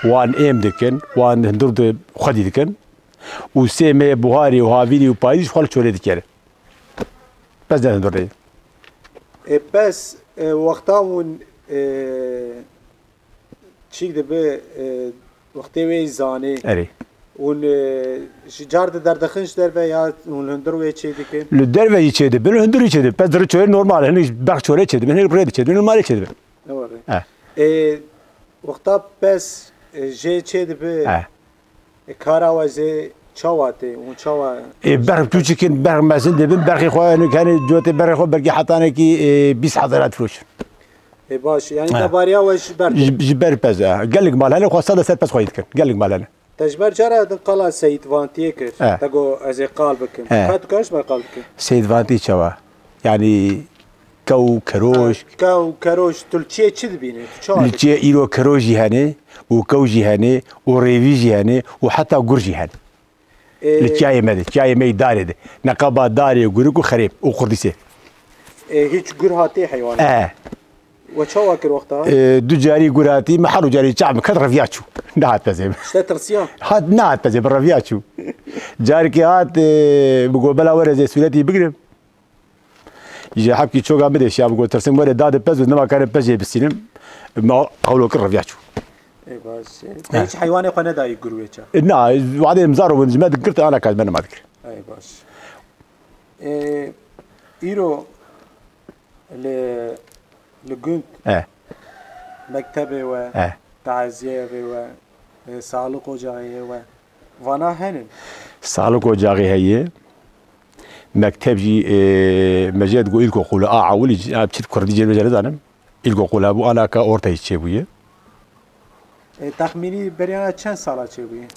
وان ام دكن وان هندرو خدي دكن و سيمه بوهاري وهافيني وبايز خال چوله دكره پز هندرو ديه بس وقتامون چيك دبه وقتي وي زاني اري ون جارد دردخنش در و یا اون هندرو چه دکن لو در و چه ده بل هندرو چه ده پس در چوله نورمال هني بخ چوله چه ده هني بريد چه ده نورمال چه ده وقتا پس جه چه دبه کارا و زه چاواته اون چاوا برق تو چکن برق مزن ده برق خو انه كان جوت برق خو برق حتانه کی 20 حضرات فروش باش يعني دباريا وش برق جبر پس قالك مال هلا خو صد پس خويد كن قالك مال هلا تجبر جرى قال سيد فانتي كر تقو از قلبك فاتو كاش ما قلبك سيد فانتي شوا يعني كو كروش تلچه چه دبینه تلچه ایرو کروجی هنه و کوجی هنه و ریویجی هنه و حتی گرجی هنه لچای مده چای می داره ده نقابا داره گرگو خریب و خردیسه هیچ گر هاتی حیوان و چه واکر وقتا دو جاری گراتی محلو جاری چعم کد رفیاچو نهات بزیم شتا ترسیان هات نهات بزیم رفیاچو جاری که هات بگو بلا ورزه سولتی بگرم يجي حبكي شو قام بدي شاب قلت ترسم ولا داد بز انما كان بز بالسينم ما قولوا كره فياتشو اي بس ايش حيوان يقنا داي قرويتشا لا وبعدين مزارو من ما ذكرت انا كان ما ذكر اي بس ايرو لجند مكتبه و تعزیه و سالق وجاهيه و وانا هنن سالق وجاهيه هي مكتب جي مجد قول لكم قول عاولي بشيت كردي جل مجال زانم إلقوا قول أبو أنا كأورتي شيء تخميني بريانا چند سالا چه بویه؟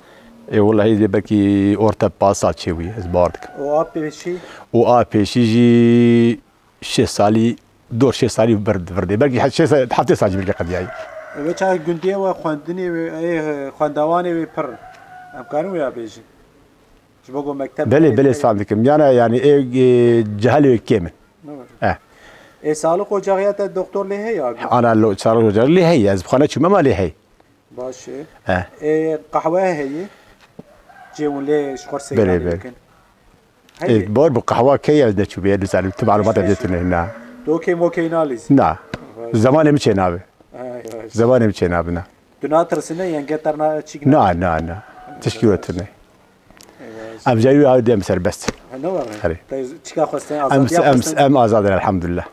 والله هي بكي أورتا باسات شيء زبارتك وآبيشي جي 6 سالي دور 6 سالي برد بلكي حتى ساجي بلكي قد جاي وچا گنديه و خواندني و خواندواني و پر امكانو يا بيجي شبوغو مكتب بلي فهمتكم يعني ايه جهل كامل ايه سالق وجاغيات الدكتور ليه هي انا لو سالق وجاغ ليه هي از بخانه ما ليه هي باشه ايه قهوه هي جيون ليش قرص يمكن ايه بور بقهوه كي بدنا تشوف يا دسال معلومات بدتنا هنا دوكي موكي ناليز نعم زمان مشي نابه زمان مشي نابنا دوناتر سنه ينقطرنا تشيك نعم تشكيلتنا ام جايو هاو ديم سر بس نو طيب تشيكا خوستين ام ازادنا الحمد لله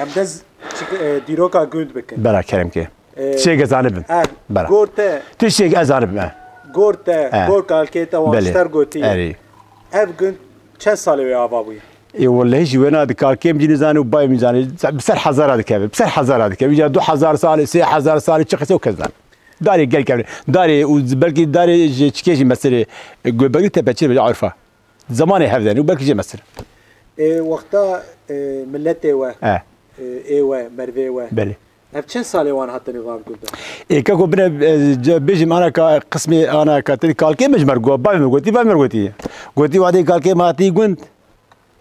ام دز ديروكا جود بكن بلا كلام كي شيء زانب بلا غورته تشيء زانب غورته غور كالكيتا واشتر غوتي اف جود چه ساله وي ابابوي اي والله جوانا دكالكيم جي نزاني وباي ميزاني بسر حزار هذا كيف بسر حزار هذا كيف 2000 سال 3000 سال تشخصوا كذا داري قال كامل داري وبلكي داري تشكيجي مثلا بلكي تبعتي عارفه زماني حفظني وبلكي جي مثلا وقتها ملتي و ايوه مرفي و بلي ابشن سالي وان حتى نظام قلت اي كاكو بنا بيجي انا كقسمي انا كاتري كالكي مجمر جو باي مرغوتي قلتي وادي كالكي ماتي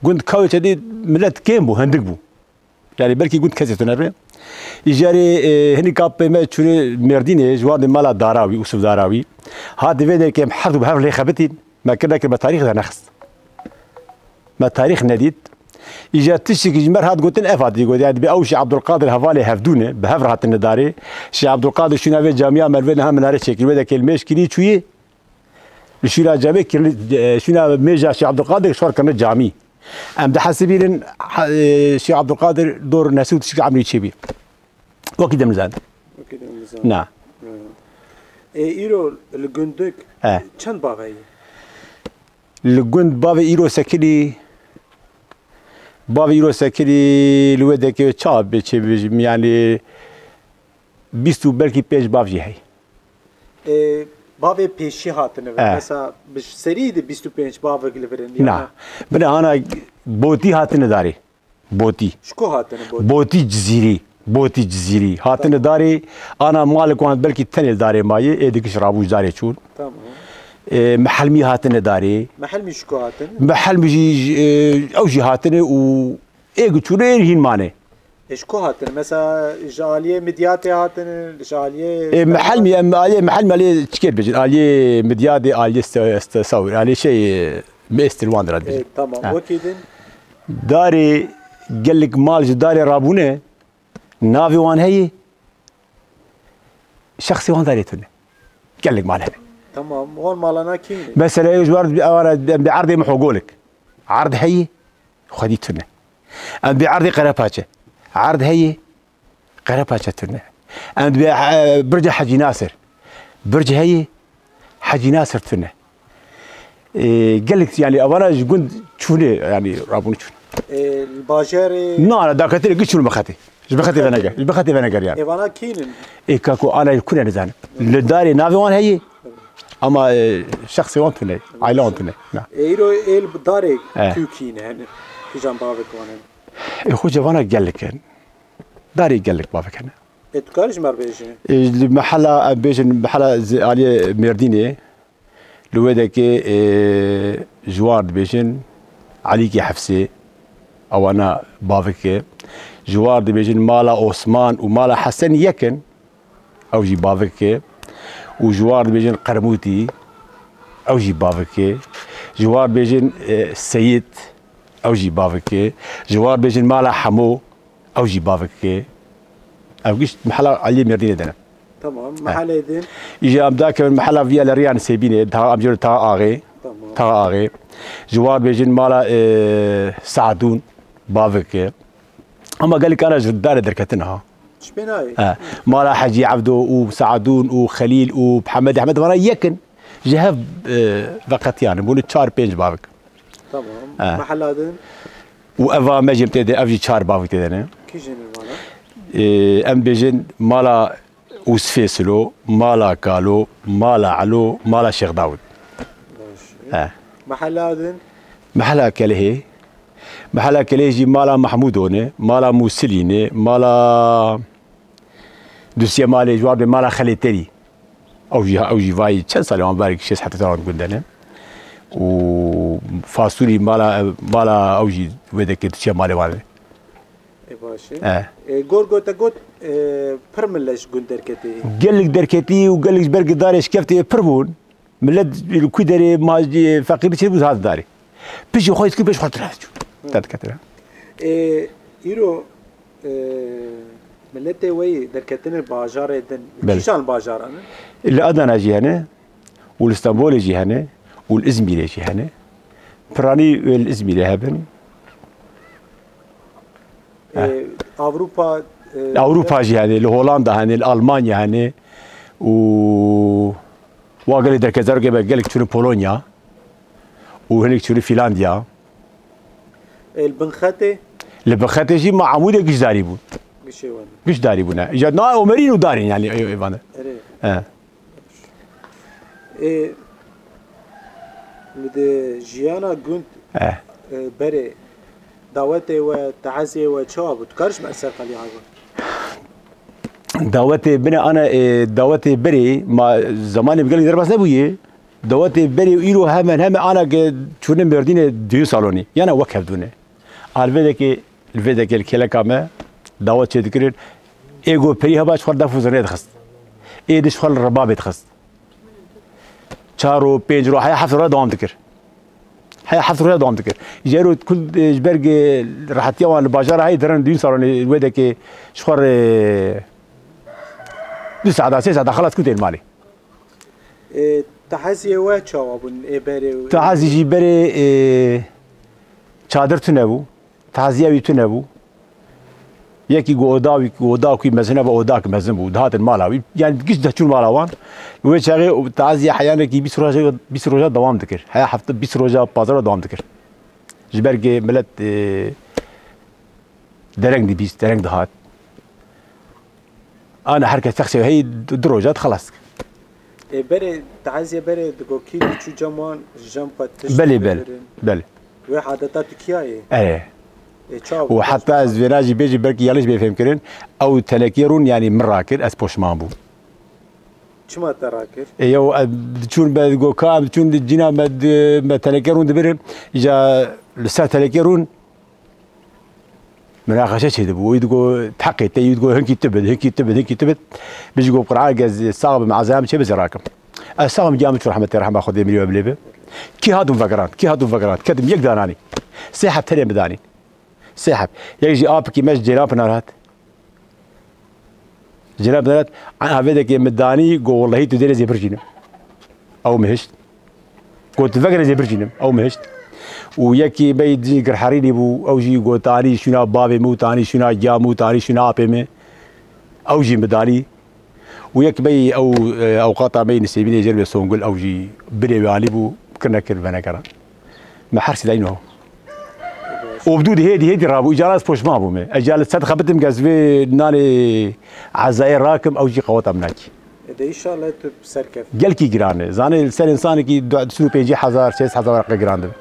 قلت كاوي تدي ملت كيمبو هندقبو يعني بلكي قلت كذا تنرفي يجاري هني كاب ما تشوري مردينه جواد مالا داراوي وسف داراوي هذا فيديو كم حرب بهر لي خبتين ما كنا بتاريخ ذا نخص ما تاريخ نديد اجا تشك جمر هاد قلت افادي قلت يعني باوشي عبد القادر هفالي هفدونه بهفر هات النداري شي عبد القادر شنو في جامعه مرفين هم ناري شكل ودا كلمه كلي شويه شيلا جامع شنو ميجا شي عبد القادر شور كان جامي ام ده حسبين شي عبد القادر دور نسوت شي عملي تشبي وكيد مزاد نعم ايرو الجندك كم بابا الجند بابا ايرو سكلي بابا ايرو سكلي الودك تشاب يعني بيستو بلكي بيج بافجي هي بابا بيشي هاتنه مثلا مش سريد 25 بابا كلفرن نعم بنا انا بوتي هاتنه داري بوتي شكو هاتنه بوتي جزيري هاتنه داري انا مالك وان بلكي تاني داري ماي اديك شرابوش داري شون تمام محل مي هاتنه داري محل مي شكو هاتنه محل مي اوجي هاتنه و ايغ تشورين هين ماني اشكو هاتن مثلا جاليه مدياتي هاتن جاليه محل مالي تشكيل بيجي اليه مدياتي اليه استصور اليه شيء مستر واندر تمام وكيدن داري قال لك مال داري رابونه نافي وان هي شخصي وان داريتونه قال لك مال هي تمام هون مالنا كيني مثلا يجوار انا بعرضي محوقولك عرض هي خديتونه انا بعرضي قراباشه عرض هي قراباشه تونه انا برج حجي ناصر برج هي حجي ناصر تونه قال لك يعني انا قلت شنو يعني رابون شنو الباجري لا داكتي قلت شنو بختي بختي فنجر يعني انا كينن كاكو انا كنا نزان لداري نافي وان هي اما شخصي وانتني عائله وانتني نعم ايرو داري كوكين يعني في جنب بابك وانا اخو جوانا قال لك داري قال لك بابك انا تكارج مر بيجي المحل بيجي محل علي مرديني لودك جوار بيجن عليكي حفسي او انا بابك جوار بيجن مالا عثمان ومالا حسن يكن او جي بابك وجوار بيجن قرموتي او جي بابك جوار بيجن سيد او جي بابك جوار بيجن مالا حمو او جي بابك او قشت محل علي مرديني دنا تمام محل يدين يجي ام ذاك محل فيا لريان سيبيني تا امجر تا اغي تا اغي جوار بيجن مالا سعدون بافك اما قال لك انا جدار دركتنها شبيناي مالا حجي عبدو وسعدون وخليل ومحمد احمد وانا يكن جهاف فقط يعني بقول 4 بينج بافك تمام محلادن وافا ماجي متدي افجي 4 بافك تدني كيجن مالا ام بيجن مالا وسفيسلو مالا كالو مالا علو مالا شيخ داود محلادن محلا كلهي محلا كلهي مالا محمودوني مالا موسليني مالا دوسيا مالي جواب مالا خليتري او جي فاي كان صار يوم بارك شيء حتى ترى قدامنا وفاصولي مالا او جي ودك دوسيا مالي والي باشي غورغو تاغوت برملش قول دركتي قال لك دركتي وقال لك برق داري كيفتي بربون ملد الكودري ما فقير شيء بس هذا داري بيجي خويت كيف بيش خاطر تذكر يرو ملتي وي دركتن الباجار دن كيشان الباجار انا اللي ادنا يجي هنا والاسطنبول يجي هنا والازمير يجي هنا براني الازمير هابن اوروبا يجي هنا لهولندا هنا المانيا هنا وقال لي درك زرقاء قال لك شنو بولونيا وهناك شنو فنلندا البنخاتي جي مع عمودة قش داري بون قش داري بون جاتنا ومرين ودارين يعني ايوه ايفانا لدي جيانا قلت بري دعوتي وتعزي وشاب وتكرش مأسر قلي عاقل دعوتي بنا انا دعوتي بري ما زماني بقال لي درباس نبويه دعوتي بري ويرو هم انا شنو مردين ديو صالوني يعني وقف دونه الفيدك الكلكامه دعوت تذكر ايجو بري هبا شخر دفوز ريد خست اي دي شخر الربابه خست شارو بينجرو هي حفر دوام تذكر هي حفر دوام تذكر جيرو كل جبرج راحت يوان الباجار هاي درن ديو صالوني الفيدك شخر 9 6 خلاص كنت المالي تحزي وشاوبن بري تحزي جي بري چادر تنبو تحزيوي تنبو يكي غوداوي مزنه بوداك مزن بود هات المالاوي يعني قش ده شو مالاوان وشاغي تعزي احيانا كي 20 روجا دوام تكر هي هفته 20 روجا بازار دوام تكر جبرج ملت درنگ دي درنگ دهات انا حركه شخصيه هي دروجات خلاص بري تعزي بري دغو كيلو شو جمان جامبا بلي وحدتا تكياي وحتى زفيراجي بيجي بركي يالش بيفهم كرين او تلاكيرون يعني مراكر اس بوش مامبو شما تراكر ايو تشون بدغو كاب تشون جينا ما تلاكيرون دبر اجا لسا تلاكيرون مناقشه شي دبو يدغو تحقيت يدغو هنكي تبد بيجي جو قرعه جاز صعب مع زام شي بزراكم السلام جامع رحمه الرحمه خذ مليون بليبه كي هادو فقرات كدم يك داناني سحب تري مداني سحب يجي اب كي مش جناب نارات انا بدك مداني قول والله تدير زي برجينا او مهشت قلت فقر زي برجينا او مهشت ويكي بيدي قرحريني بو او جي قول تاني شنو بابي مو تاني شنو جامو تاني شنو ابي او جي مداني ويك بي او قطع بين سيبيني جرب سونقول او جي بري عليبو كنا كربنا كرا ما حرس دينه وبدود هيدي رابو جالس بوش ما بو مي اجالس صد خبتم غزوي ناني عزاير راكم او جي قوت امناكي ان شاء الله تسركف قالكي جرانه زاني السر انسان كي سلو بيجي 1000 6000 ورقه جراند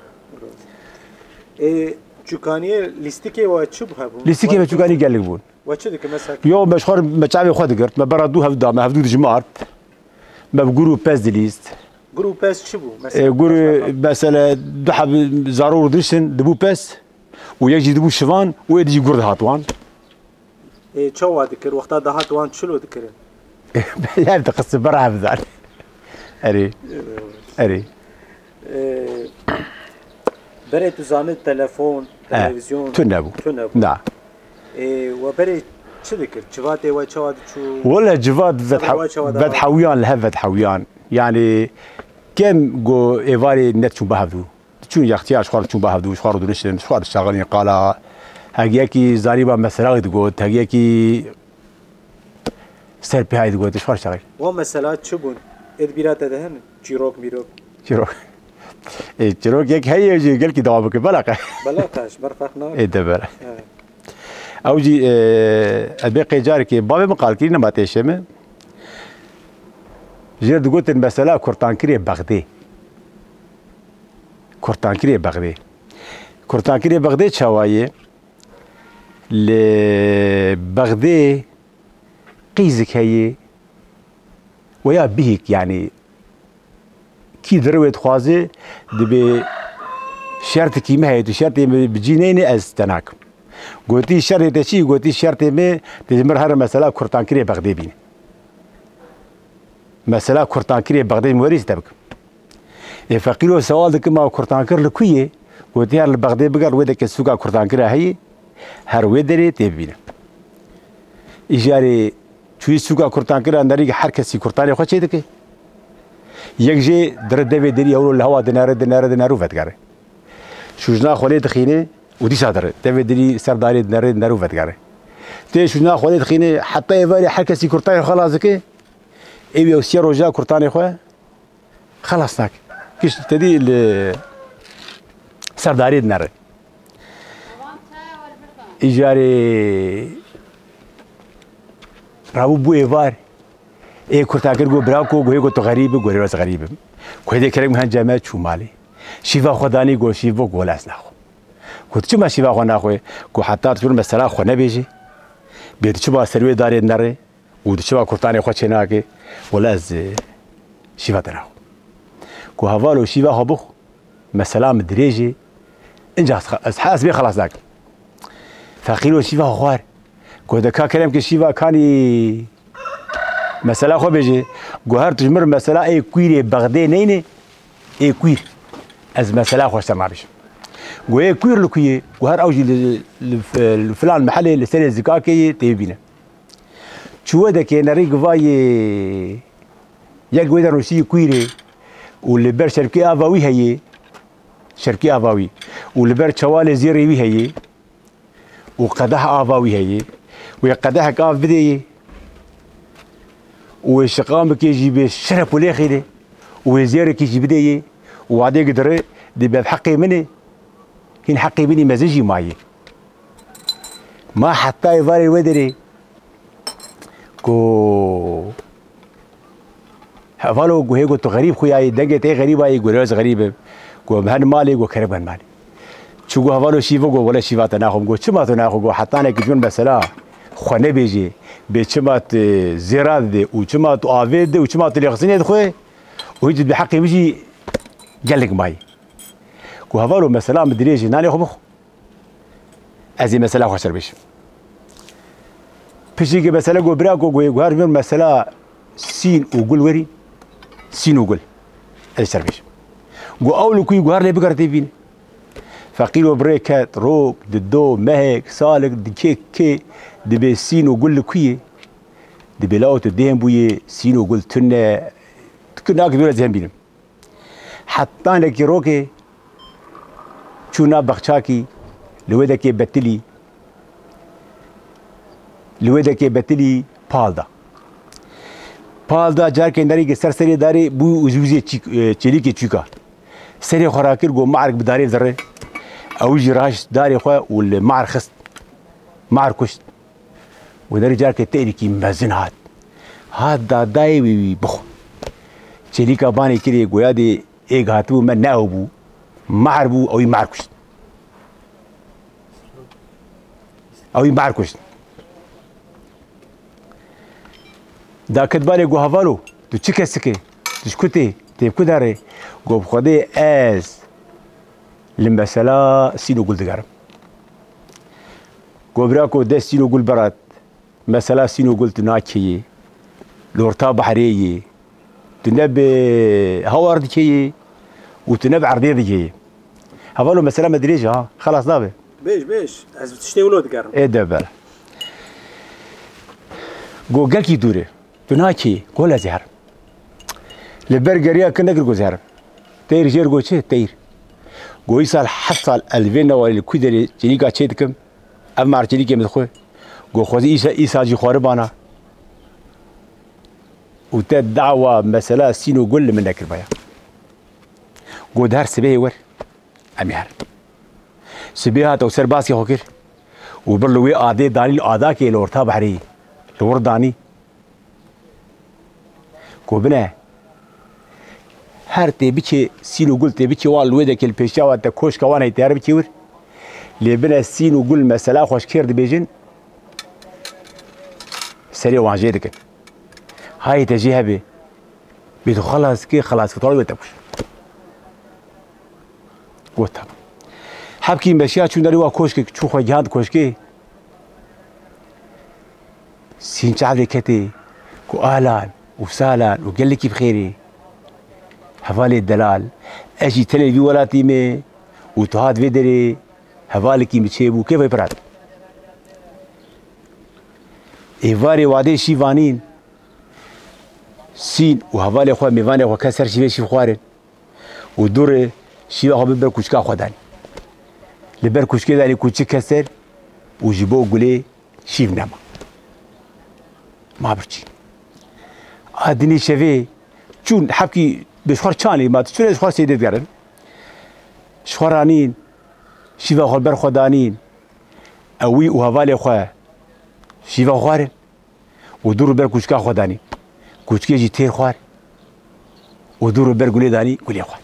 چوکانی لیستیکی و چوب هبون لیستیکی و چوکانی گلی بون و چه دیگه مثلا یو مشخور مچاوی خود گرت ما بردو هفدا ما هفدو جمارت ما بگرو پس دلیست گرو پس چی بو مثلا گرو مثلا دو حب ضرور درشن دبو پس و یکی دبو شوان و یکی گرد هاتوان چه واد کر وقتا ده هاتوان چلو دکره لا تقص برا هفدان اری بري تزاني تلفون تلفزيون تنبو نعم وبري شذكر جواتي وشواد شو ولا جوات بد حويان لها بد حويان يعني كم جو ايفاري نت شو بهدو شو يا اختي اشخار شو بهدو اشخار دونشن اشخار شغالين قالا هەگیەکی زانی بە مەسەلاغ دگوت هەگیەکی سەر پێهای دگوت شوار شەڕی وا مەسەلا چ بوون ئێت دەهێن چیرۆک میرۆک چیرۆک یەک هەیە ژێ گەلکی داوا بکە بەلاقە بەلاقەش بەرفەق دەبەرە ئەوجی ئەبێ قێجارێکی باوێ مقالکردی نەما تێشێمە ژێر دگوتن مەسەلا کورتانکرێ بەغدێ کورتانکرێ بەغدێ کورتانکرێ بەغدێ چاوایە لە بەغدێ قیزێک هەیە ویا بهێک یعنی کی دەروێت خوازێ دەبێ شەرتێکی مە هەیە و شەرتێ بجینێنێ ئەس تەناکەم گوتی شەرێتە چی گوتی شەرتێ مێ دەژمر هەرە مەسەلا کورتانکرێ بەغدێ بینێ مەسەلا کورتانکرێ بەغدێ وەریز دەبکەم فەقیرۆ سەوال دەکەم ماوە کورتانکر لە کویە گوتی هەر لە بەغدێ بگەڕ وێ دەکە سوکا کورتانکرا هەیە هەر وێ دەرێ تێبینە ئیژارێ چوی سوکا کورتانکرا نەریگە هەر کەسی کورتانی خۆ چێ دەکەی یەک ژێ درە دەوێ دەری ئەوڕۆ لە هەوا دەنارە و ڤەتگارێ شوژنا خۆلێ دەخینێ و دیسا دەڕێ دەوێ دەری سەردارێ دەنەرە و ڤەتگارێ تێ شوژنا خۆلێ دەخینێ حتا ئێوارێ هەر کەسی کورتانی خەلاص دەکەی ئێوێ و سێ ڕۆژا کورتانی خۆ خەلاص ناکە کشت تەدی لە سەردارێ دەنەرێ ئیژارێ ڕابوو بوو ئێوار ئێ کورتاکرد گۆ براکۆ گوێ گۆ تۆ غەریبە گۆرێ ڕۆز غەریبم کوێدێ کەرێک هەنجامە چوو ماڵێ شیڤا خۆدانی گۆ شیڤۆ گۆلاس ناخۆ گوت چما شیڤا خۆ ناخۆێ گۆ حتا چون مەسەلا خۆ نەبێژێ بێت چما سەروێ دارێ نەڕێ و چما کورتانی خۆ چێ ناکێ وەلاز شیڤا دەناخۆ گۆ هەڤاڵ و شیڤا خۆ بخۆ مەسەلام درێژێ ئینجا حەز بێ خەلاص ناکەم فەقیر و شیڤا خوار گۆ دەکا کەرێم کە شیڤا کانی مەسەلا خۆ بێژێ گۆ هەر تژمر مەسەلا ئێ کویرێ بەغدێ نەینێ ئێ کویر ئەز مەسەلا خۆشتە مابێژم گۆ ئێ کویر لە کویێ گۆ هەر ئەوژی فلان محلێ لەسەرێ زیکاکەیە تێبینە چووە دەکێ نەڕی گڤایێ یەک گوێ دەڕۆشی کویرێ و لەبەر شەرکی ئاڤاوی هەیە شەرکی ئاڤاوی و لەبەر چەوالێ زێڕێوی هەیە و قەدەح ئاڤاوی هەیە و یەک قەدەحێک ئاڤ بدەیە و شقام بکێژی بێ شەرەپ و لێ خێرێ و زێرێکیشی بدەیە و وادێک دەڕێ دەبێت حەقی منێ هین حەقی منی مەزەژی مایە ما حتا ئێوارێ وێ دەرێ گۆ هەڤاڵۆ گۆ هەیە گۆ تۆ غەریب خویایە دەنگێت ئێ غەریبایە گۆرێز غەریبە گۆ هەن مالێ گۆ کەرە بەن مالێ چوو گۆ هەڤاڵۆ شیڤە گۆ وەلە شیڤاتە ناخۆم گۆ چما تۆ ناخۆ گۆ حتانێکی جوون مەسەلا خۆ نەبێژێ بێ چمات زێرا دێ و چمات و ئاوێ دێ و چمات لێخزینێت خوێ و هیچ بە حەقی بژی گەلێک مایە گۆ هەڤاڵۆ مەسەلام درێژێ نانێ خۆ بخۆ ئەزێ مەسەلا خۆ سەر بێژم پشتێکی مەسەلە گۆ براکۆ گۆ هەر بێن مەسەلا سین و گول وەری سین و گول ئەزێ سەر بێژم گۆ ئەو لە کوی گۆ هەر لێ بگەڕ تێبینێ فەقیر و بڕێ کەت ڕۆک ددۆ مەهێک ساڵێک دکێک کێ دەبێ سین و گول لە کویە دەبێ لاوتە دێم بوویە سین و گول تونە ناکە دوورە جێم بینم حتانێکی ڕۆکێ چوونا بەخچاکی لەوێ دەکێ بەتلی لەوێ دەکێ بەتلی پاڵدا جارکێ نەریگە سەر سەرێ دارێ بوو وزوزیە چێلیکێ چووکە سەرێ خۆراکرد گۆ مەعرک بدارێ دەڕێ ئەوژی ڕاشت دارێ خۆ و لە مەعر خست مەعر کوشت و دەری جارکە تێرێکی مەزن هات دادایە وی بخۆ چێلیکە بانێ کرێ گویا دێ ئێگ هاتبوو مە ناو بوو مەعر بوو ئەوی مەعر کوشت داکەتبارێ گۆ هەڤاڵۆ تو چ کەسکێ تشکوتێ تێبکو دارێ گۆ بخۆدێ ئەس لە مەسەلا سین و گول دەگەڕم گۆ براکۆ دە سین و گول بەڕات مەسەلا سین و گول تو ناکەیە لۆرتا بەحرەیە تو نەبێ هەوار دکەیە و تو نەبێ عەردێ دکەیە هەڤاڵۆ مەسەلا مە درێژە خەلاص نابێ بێژ ئەس تشتێ ولۆ دەگەڕم ئێ دەبەرە گۆ گەلکی دوورێ تو ناکەیە گۆ لە زێر لەبەر گەریە کە نەگر گۆ زێرم تەیر ژێر گۆ چێ تەیر گۆی ساڵ حەد ساڵ ئەلڤێنەوە لە کوی دەرێ چێلیکا چێ دکەم ام مرچلی که مدخوی گو خوزی ایسا جی خواره بانا و تا دعوة مثلا سینو گل من نکر بایا گو دهر سبه ور امی هر سبه ها تو سر باسی خوکر و برلوی آده دانی آده که لورتا بحری لور دانی گو بنه هر تبي كي سين وقول تبي كي والو ذاك البيشا وانت كوش كوانا يتعرف كيور اللي بنا سين وقول مسألة خوش كير دبيجن سريع وانجيدك هاي تجيها بي بيتو خلاص كي خلاص كطالب تبوش قلت حبكي مشيات شو نريوا كوشك شو خو جهاد كوشكي سين شعب كتي كو اهلا وسهلا وقال لك بخيري حوالي الدلال اجي تلفي ولاتي مي وتهاد فيدري حوالي كي متشيبو كيف يبرد ايفاري وادي شيفانين سين وحوالي خو ميفاني خو كسر شي شي خوارن ودور شي خو ببر كوشكا خداني لبر كوشكا داني كوشي كسر وجيبو قولي شيف نما ما برشي ادني شفي چون حبكي بشخور چانی ما چون شخور سیدت کردن شخورانین شیوا خور بر خدانین اوی و حوالی خو شیوا خوارن و دور بر کوچکا خدانی کوچکی جی تیر خوار و دور بر گلی دانی گلی خوار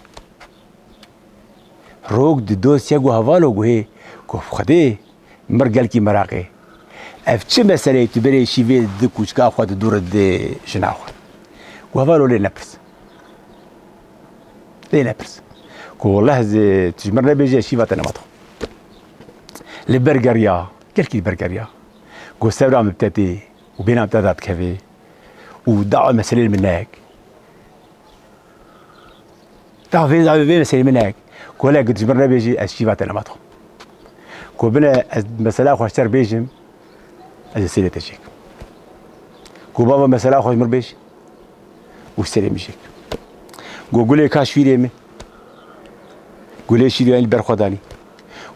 روگ د دوست یگو حوالو گوه کو خدای مرگل کی مراقه اف چه مسئله تو بری شیوه د کوچکا خو د دور د جنا خو حوالو له نفس ليه نبرس والله تجمرنا بيجي شيفا تنمطه البرجريا كلكي البرجريا قو سبرا مبتدي وبينا ابتدات كافي ودعوا مسائل منك دعوا في مسائل منك قول لك تجمرنا بيجي الشيفا تنمطه قو بنا مسألة خوشتر بيجم از سيدة تجيك قو بابا مسألة خوش مر بيج والسلام يجيك قولي كاش في ريمي قولي شيري عين البرخداني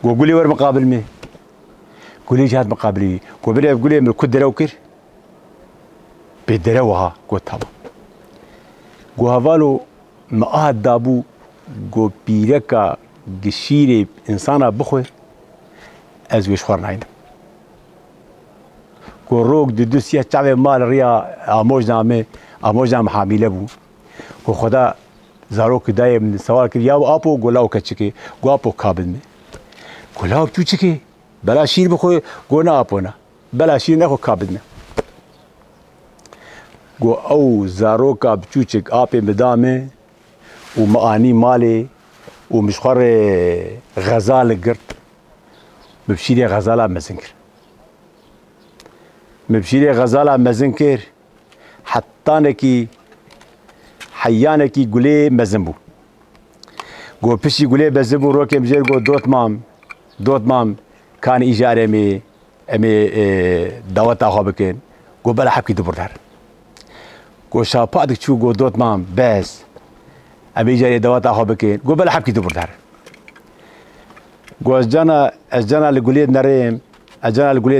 قولي ور مقابل مي قولي جهاد مقابلي قولي من الكد دراوكر بدراوها قلت هذا هفالو ما دابو قو بيركا قشيري انسانا بخوي از ويش خورنا عندهم قو روك دوسيا تعبي مال ريا اموجنا محامي بو قو خدا زاروك دايم من سوال كده يا ابو قولاو كتشكي قو ابو كابل مي قولاو تشكي بلا شير بخو قونا ابونا بلا شير ناخو كابل مي قو او زاروكا بتشوشك ابي مدامي ومعاني مالي ومشخر غزال قرد مبشيري غزالة مزنكر مبشيري غزالة مزنكر حطانكي حيانكي قولي مزنبو قو بشي قولي مزنبو روكي مجير قو دوت مام كان إيجاري امي دعوتا خو بكين قو بلا حبكي دبردار قو شابادك شو قو دوت مام بس امي إيجاري دعوتا خو بكين قو بلا حبكي دبردار قو أجانا لقولي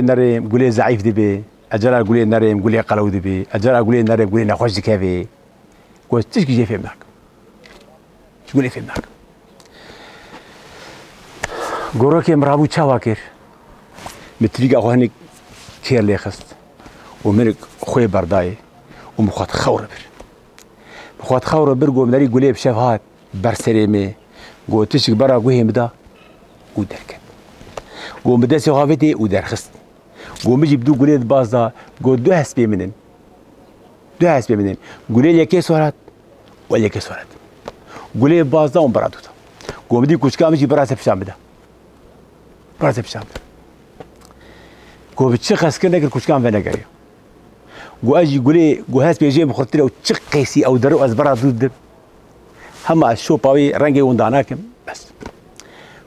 نريم قولي زعيف دبي أجانا قولي نريم قولي قلو دبي أجانا قولي نريم قولي نخوش دكافي قول تشكي جاي فهمناك شو قولي فهمناك قولك مرابو تشاواكر متريقا خوهنك كير لي خست ومنك خوي برداي ومخوات خور بر قول مناري قولي بشفهات برسريمي قول تشك برا قوهي مدا ودركن قول مداسي غافتي ودرخست قول مجي بدو قولي بازا قول دو هسبي منن قولي لي كي سورات ولا كي سورات قولي بازا ومبرادوتا قول بدي كوشكا مجي براسه بشام بدا قول بتشخص كنك الكوشكا فنقايا قول اجي قولي قول هاس بيجي بخطري او تشقيسي او درو از برادود هما شو باوي رنجي ونداناكم بس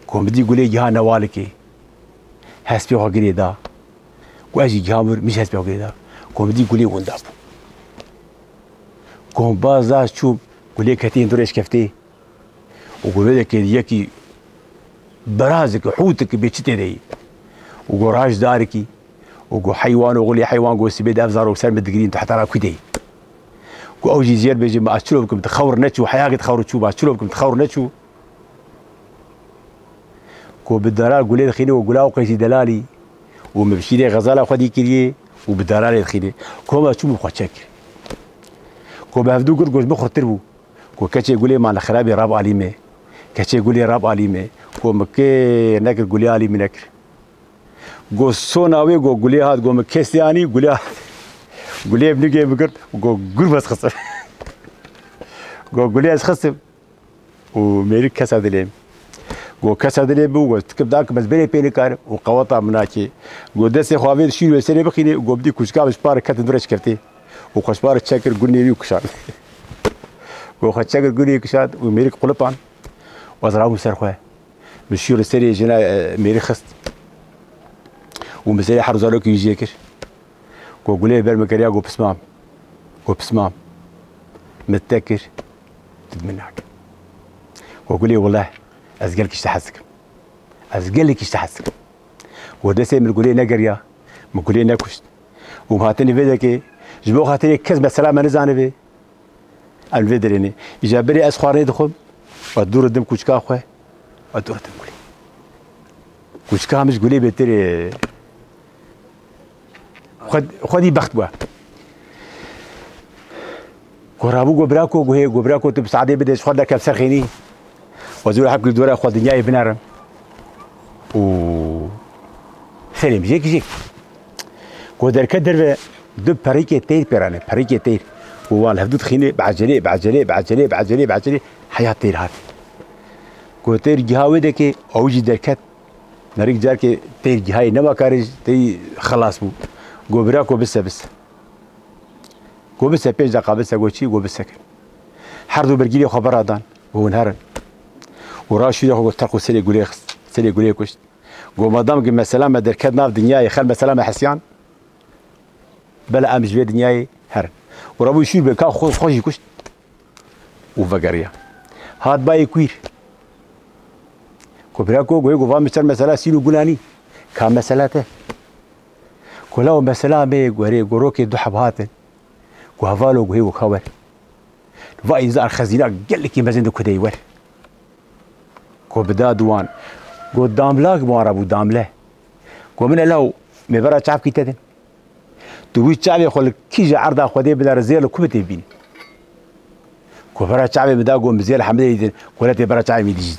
قول بدي قولي جهانا والكي هاس بيو غري دا قول اجي جامر مش هاس بيو غري دا قول بدي قولي وندابو قوم بازا شو قولي كتين دوريش كفتي وقولي لك يكي برازك حوتك بيتشتي دي وقو راج داركي وقو حيوان وغلي حيوان قو سبيد افزار وسلم الدقرين تحت على كدي قو اوجي زير بيجي ما اشلو بكم تخور نتشو حياة تخور تشو باشلو بكم تخور نتشو قو بالدلال قولي الخيني وقولا وقيسي دلالي ومبشيري غزالة خدي كريه وبالدلال الخيني قو ما تشو مخوات شاكر قو بهفدو قرد قوش بخور تربو قو كاتشي قولي معنا خرابي راب عليمي كاتشي قولي راب عليمي قو مكي نكر قولي عليمي نكر قو سوناوي قولي هاد قو مكيستياني قولي هاد قولي ابني جاي بقرد قو بس خصم قولي از خصم وميري كسا دليم قو كسا دليم بو تكب داك بس بيني بيني كار وقواطع مناكي قو دسي خوافي شيلو يسري بخيني قو بدي كوشكا بشبار كاتن درش كفتي وخشبار تشاكر قولي ريو كشان قو خشاكر قولي كشاد وميري قلبان وزراو سرخوه بشيلو يسري جنا ميري خست ومسيري حرزالوك يجيكر قو قولي برمكريا قو بسمام متذكر تدمناك قو قولي والله ازقلك اشتحسك ودسي من قولي نقريا من قولي نكشت ومهاتني فيدك جبو خاطري كسب السلامة نزاني بي الفيدريني يجابري اسخواري دخل ودور الدم كوشكا خوي ودور الدم قولي كوشكا مش قولي بيتري خدي بخت بوا قرابو قبراكو تب سعدي بدش خد لك بسرخيني وزول حق الدورة خد دنياي بنارم و سليم جيك قدر كدر دو بريكي تير ووال هفدود خيني بعجلي حياة تير هات قدر جهاوي دكي اوجي دركت نريك جاركي تير جهاي نما كارج تي خلاص بو قبراكو بس بيج دقا بس قوشي قو بس حردو برجيلي خبر هذان وهو نهرن وراشي ياخو ترقو سري قولي كشت قو مادام قم السلامة دركتنا في دنياي خل مسلامة حسيان بلا امش في دنياي هرن ورابو يشير بكا خوشي كشت وفقريا هاد باي كوير كبراكو قو فامشتر مسألة سيلو قولاني كان مسألته كلاو مسألة مي قروكي دو حبهاتن وهفالو وهي وخبر فاي زار خزينة قال لك مازن دو كدي ور كو بدا دوان كو داملاك ماربو دامله كو من لو مبرا شعب كي تدن تو شعب يقول كي عرض خدي بلا رزيل كوبتي بين كو برا شعب بدا قوم بزيل حمدي كولاتي برا شعب يدي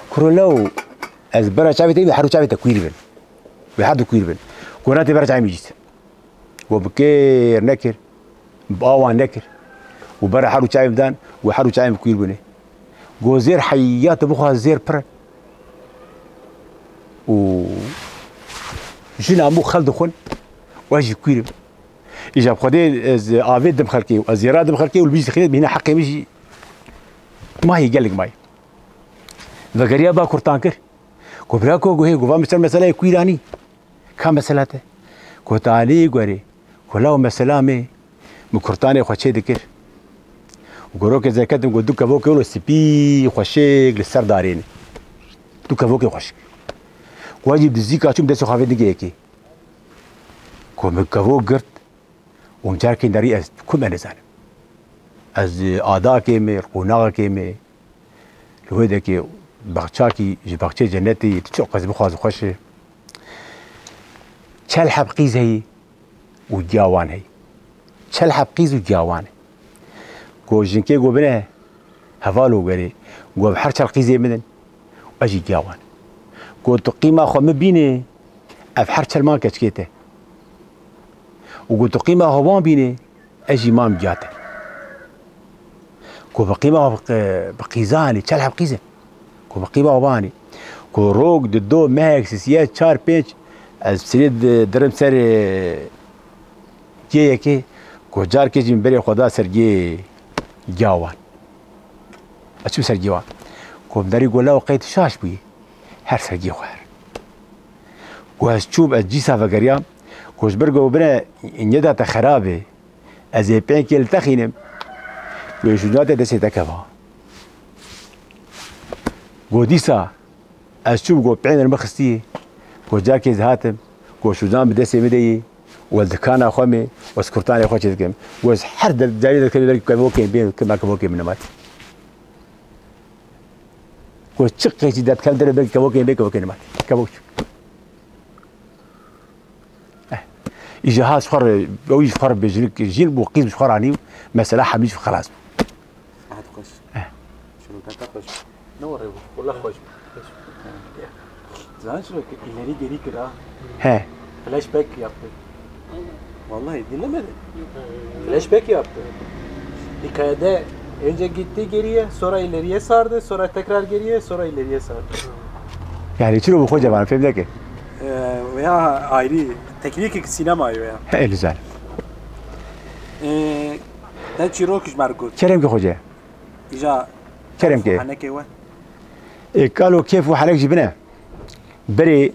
كرولو از برا شعب تي بحرو شعب تكوير بن بحد كوير بن كولاتي برا شعب يجي وبكير نكر باوان نكر وبرا حرو شايم دان وحرو شايم كوير بني جوزير حيات بخها زير بر و جينا مو خلد خون واجي كوير اجا بخدي از افيد دم خلكي وازيرات دم خلكي والبيج خليت هنا حقي مشي ما هي قال لك ماي فقريا با كورتانكر كبراكو جوهي جوفا مثل مساله كويراني كم مسالاته كوتالي غوري كلاو مسلامه مكرتاني خوشي دكر وقروك زي كده نقول دوكا فوق يقولوا سبي خوشيك للسر دارين دوكا فوق خوشك واجب دزيكا شوم دسو خافي دقيقي كوم كفوق قرت ومجاركين داري از كم انا زانم از آدا كيمي رقونا كيمي لهو دكي بغشاكي جبغشي جنتي تشوق از بخواز خوشي چل حبقيز هي وجاوان هي چل حبقيز وجاوان قو جنكي قو بنه هفالو غري قو بحر چل قيزي مدن واجي جاوان قو تقيمة خو مبيني افحر چل مان كشكيته وقو تقيمة هوان بيني اجي مام جاته قو بقيمة بقيزاني چل حبقيزه قو بقيمة هواني قو روك دو مهك سيسيات چار پينچ از سرید درم سر جیه که کجار که جیم بری خدا سرگی جوان اچو سرگی وان کوم داری گولا و قید شاش بی هر سرگی خوار و از چوب از جیسا فگریام کوش برگو بنا اینجا تا خرابه از پین کل تخینم و شجاعت دسته تکوا گو دیسا از چوب گو پین المخستیه كوجار كيز هاتم كوشوزان بدسي بدي والدكان أخومي وسكرتان أخوي كذا وز حرد جاري كذا كبوكين بين كما كبوكين من مات كوشق كذا كان درب كبوكين بين كبوكين مات كبوك إجهاز خر أو يخر بجلك جيل بوقيس بخر عني مسألة حميش خلاص هات خوش شنو تاخذ نور والله خوش زين شنو اللي يجي كده ها فلاش باك yaptı. Vallahi dinlemedim. Flash back yaptı. Hikayede önce gitti geriye, sonra ileriye sardı, sonra tekrar geriye, sonra ileriye sardı. يعني شنو بخوجة أنا فهمت لك Veya ayrı teknik sinema veya. إيه لزال ده چیروکش مرگود. كريم كخوجة إجا كريم كي أنا كي وين؟ قالوا كيف وحنك جبناه بري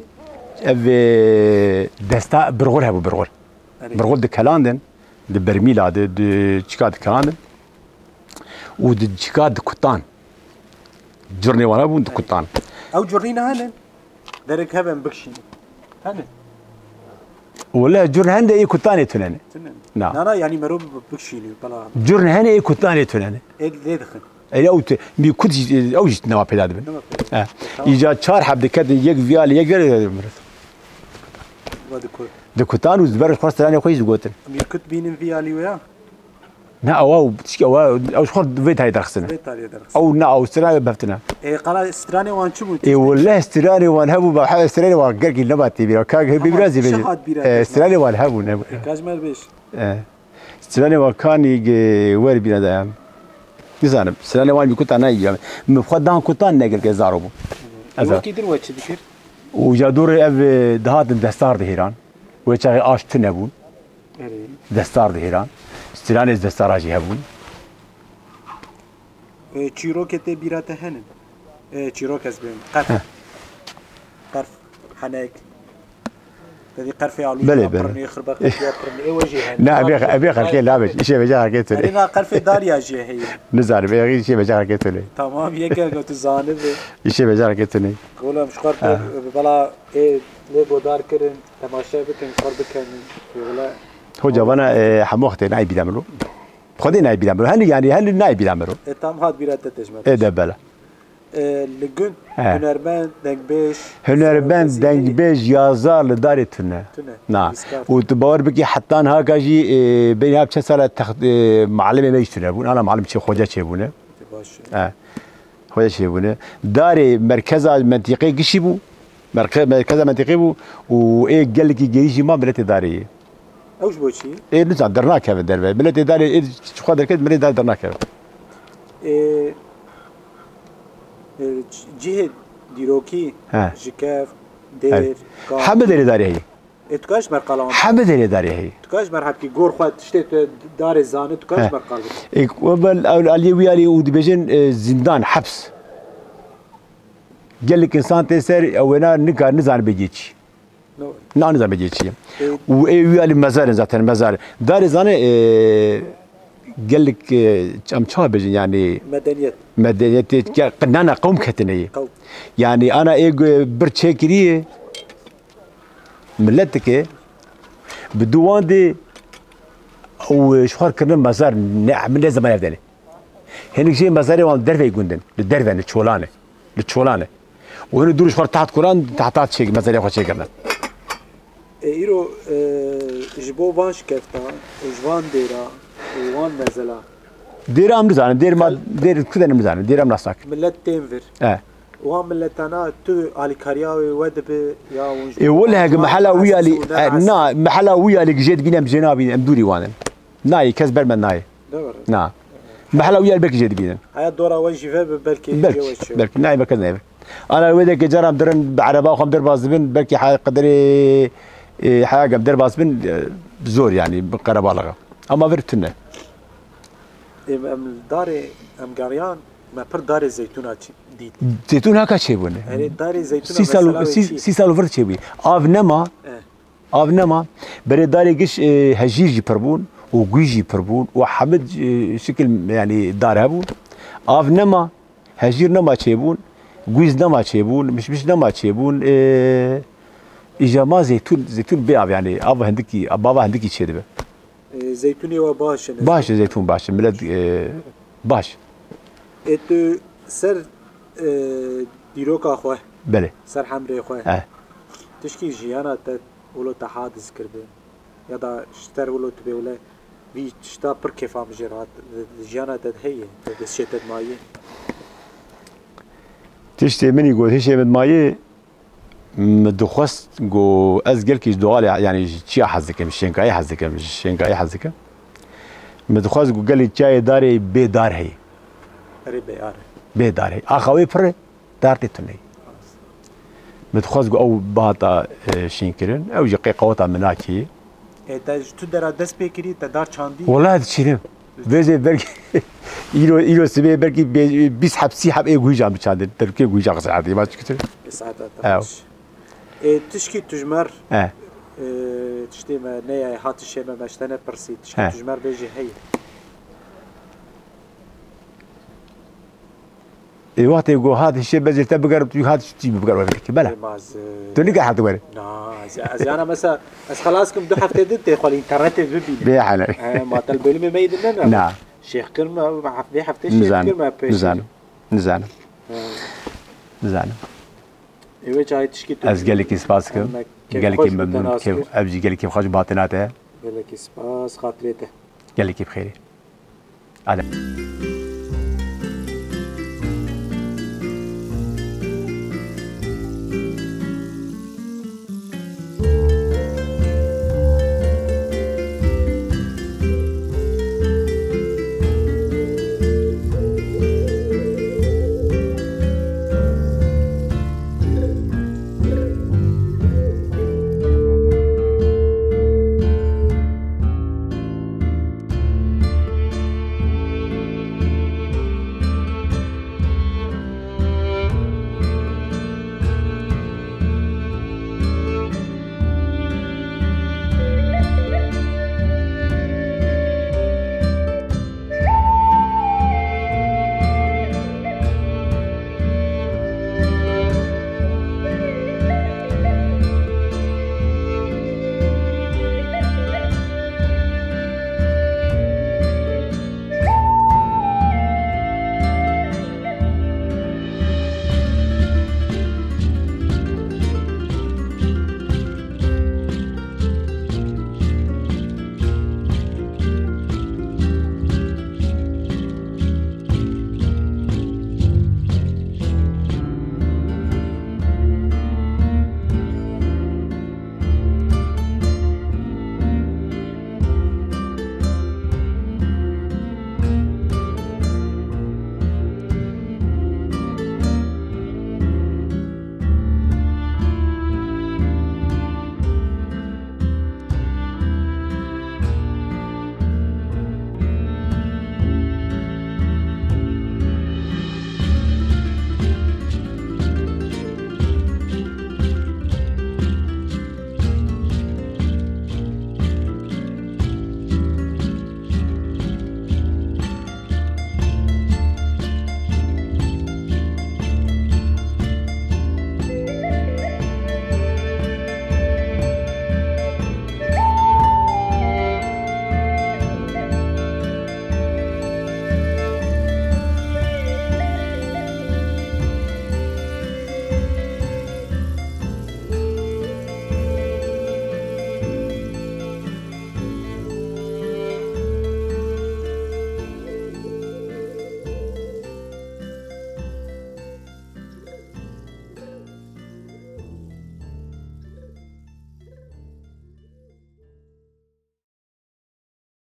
دستا برغول هبو برغول برغول د كلاندن د برميلا د تشكاد كلاندن ود تشكاد كوتان جرني وانا بو د كوتان أو جرينا هنن درك هبن بكشين هنن ولا جرن هند اي كوتان تنن نعم أنا يعني مروب بكشيني بلا جرن هند اي كوتان تنن إيه ليه دخل اي او بي كود او جت نوا بيداد بن يجا چار حب دكد يك فيال يك ودكور د كوتان وزبر خرست انا كويس قوتن ميكت بينن في علي ويا نا او بتشكي او شخور فيت هاي درخسنا بيتالي درس او نا او استراني بفتنا إيه قال استراني وان شو بنت اي والله استراني وان هبو بحال استراني وان قرقي نباتي بيرا كاك بيرازي بيجي استراني وان هبو نبو كاجمل بيش استراني وان كان يجي وير بينا دايم نزانم استراني وان بيكون انا يجي مفقدان كوتان نقل كزاروبو هو كيدر واتش ذكر وجادور اف دهات دستار دهيران وچاغي اش تنبون دستار دهيران استراني دستاراجي هبون چیروکت بیراته هنن چیروک از بین قرف حناك تدي قرفي على بلي برني خربق برني اي وجه لا ابي خلكي لابش شيء بجا حكيت لي انا قرفي دار يا جي هي نزار بي شيء بجا حكيت لي تمام يك قلت زانب شيء بجا حكيت لي قول مش قرب بلا ايه ليبو دار كرن تماشا بكن قرب كان ولا هو جوانا حموختي ناي بيدمرو خدي ناي بيدمرو هل يعني هل ناي بيدمرو تام هاد بيراته تجمع ايه دبله لگون هنرمند دنگبیش هنرمند دنگبیش یازار لداری تونه نه و تبار بکی حتی ها کاجی بین هاب چه سال تخت معلم میش تونه بون انا معلم چه خوجه چه بونه خوجه چه بونه داری مرکز منطقه گشی بو مرکز منطقه بو و ای گل کی گریجی ما بلت داری اوش بوچی ای نزا درنا کف در بلت داری ای خود درکت بلت دار درنا کف جهه دیروکی جکف دیر حمد داری داری هی اتکاش مرقلان حمد داری هی اتکاش مرحب کی گور خود تشت دار زانه اتکاش مرقلان وبل علي ويالي ودبجن زندان حبس قال لك انسان تسر او انا نقا نزان بيجيتش لا نزان بيجيتش ويالي مزار ذاتن مزار دار زانه قال لك ام بيجن يعني مدنيت قنانا قوم كتنيه يعني انا اي برتشكريه ملتك بدوان دي وشخار كرنا مزار من زمان يبدأ هنيك شيء مزاري وان درفي يقولن للدرفة للشولانة وهنا دور شخار تحت قرآن تحت شيء مزاري أخو شيء كرنا إيرو جبو وانش كفتا وجوان ديرا وان نزلا دير أمر زانه دير ما دير كذا أمر زانه دير أمر ناسك ملت تنفر وهم ملتنا تو على كارياوي ودب يا ونج ولا هاج محلا ويالي نا محلا ويالي جيت بينا بجنابي أمدوري وانا ناي كسبر من ناي نا محلا ويالي بك جيت بينا هاي الدورة وجهة بلكي بلكي ناي بك ناي أنا ودك جرام درن بعربة خم در بازبن بلكي حاجة قدري حاجة بدر بازبن زور يعني بقربالغة أما فرتنا ام داري ام قريان ما بر داري زيتونات ديت زيتون هكا شيء بونه يعني داري زيتون سي سالو فرت شيء بي آب نما بري داري قش هجير جي بربون وقويجي بربون وحمد شكل يعني دار هبون آب نما هجير نما شيء بون قويز نما شيء بون مش نما شيء بون إجا ما زيتون بيع يعني أبا هندكي بابا هندكي شيء ده زيتوني وباش باش زيتون باش ملد باش اتو سر ديروكا خواه بله سر حمري خواه اه تشكي جيانا تد ولو تحادث كربه يا دا شتر ولو تبي ولا بي تشتا بر كيفا مجرات جيانا تد هي تد شتت مايه تشتي مني يقول تشتي من مايه مدخست جو أزجل كيش دوالي يعني شيء حزك مش شينك أي حزك مش شينك أي حزك مدخست جو قال لي شاي داري بدار هي ربي بدار هي أخوي فر دارتي تني مدخست جو أو باتا شينكرن أو يقي قوتا مناكي تا تو درا دست بكري تدار چاندي والله تشيرم بيزي بركي إيلو سبي بركي بيس حبسي حب إيه جويجام بتشاندي تركي جويجام قصعدي ما تشكتر ساعات تشكي تجمر تشتي ما نيا هات الشيء ما مشتنا برسي تشكي تجمر بيجي هي وقت يقول هذا الشيء بزي تبقر هذا الشيء بقر ولا بلا توني قاعد تقول نا انا مثلا خلاص كم دو هفته دت خلي انترنت ببي بيع على ما طلبوا لي ما يدنا نعم شيخ كلمه حفظي هفته شيخ كلمه نزان ايوه جاي تشكي از قال لك سباسكم قال لك ممنون كيف ابجي قال لك خرج باطناته قال لك سباس خاطرته قال لك بخير على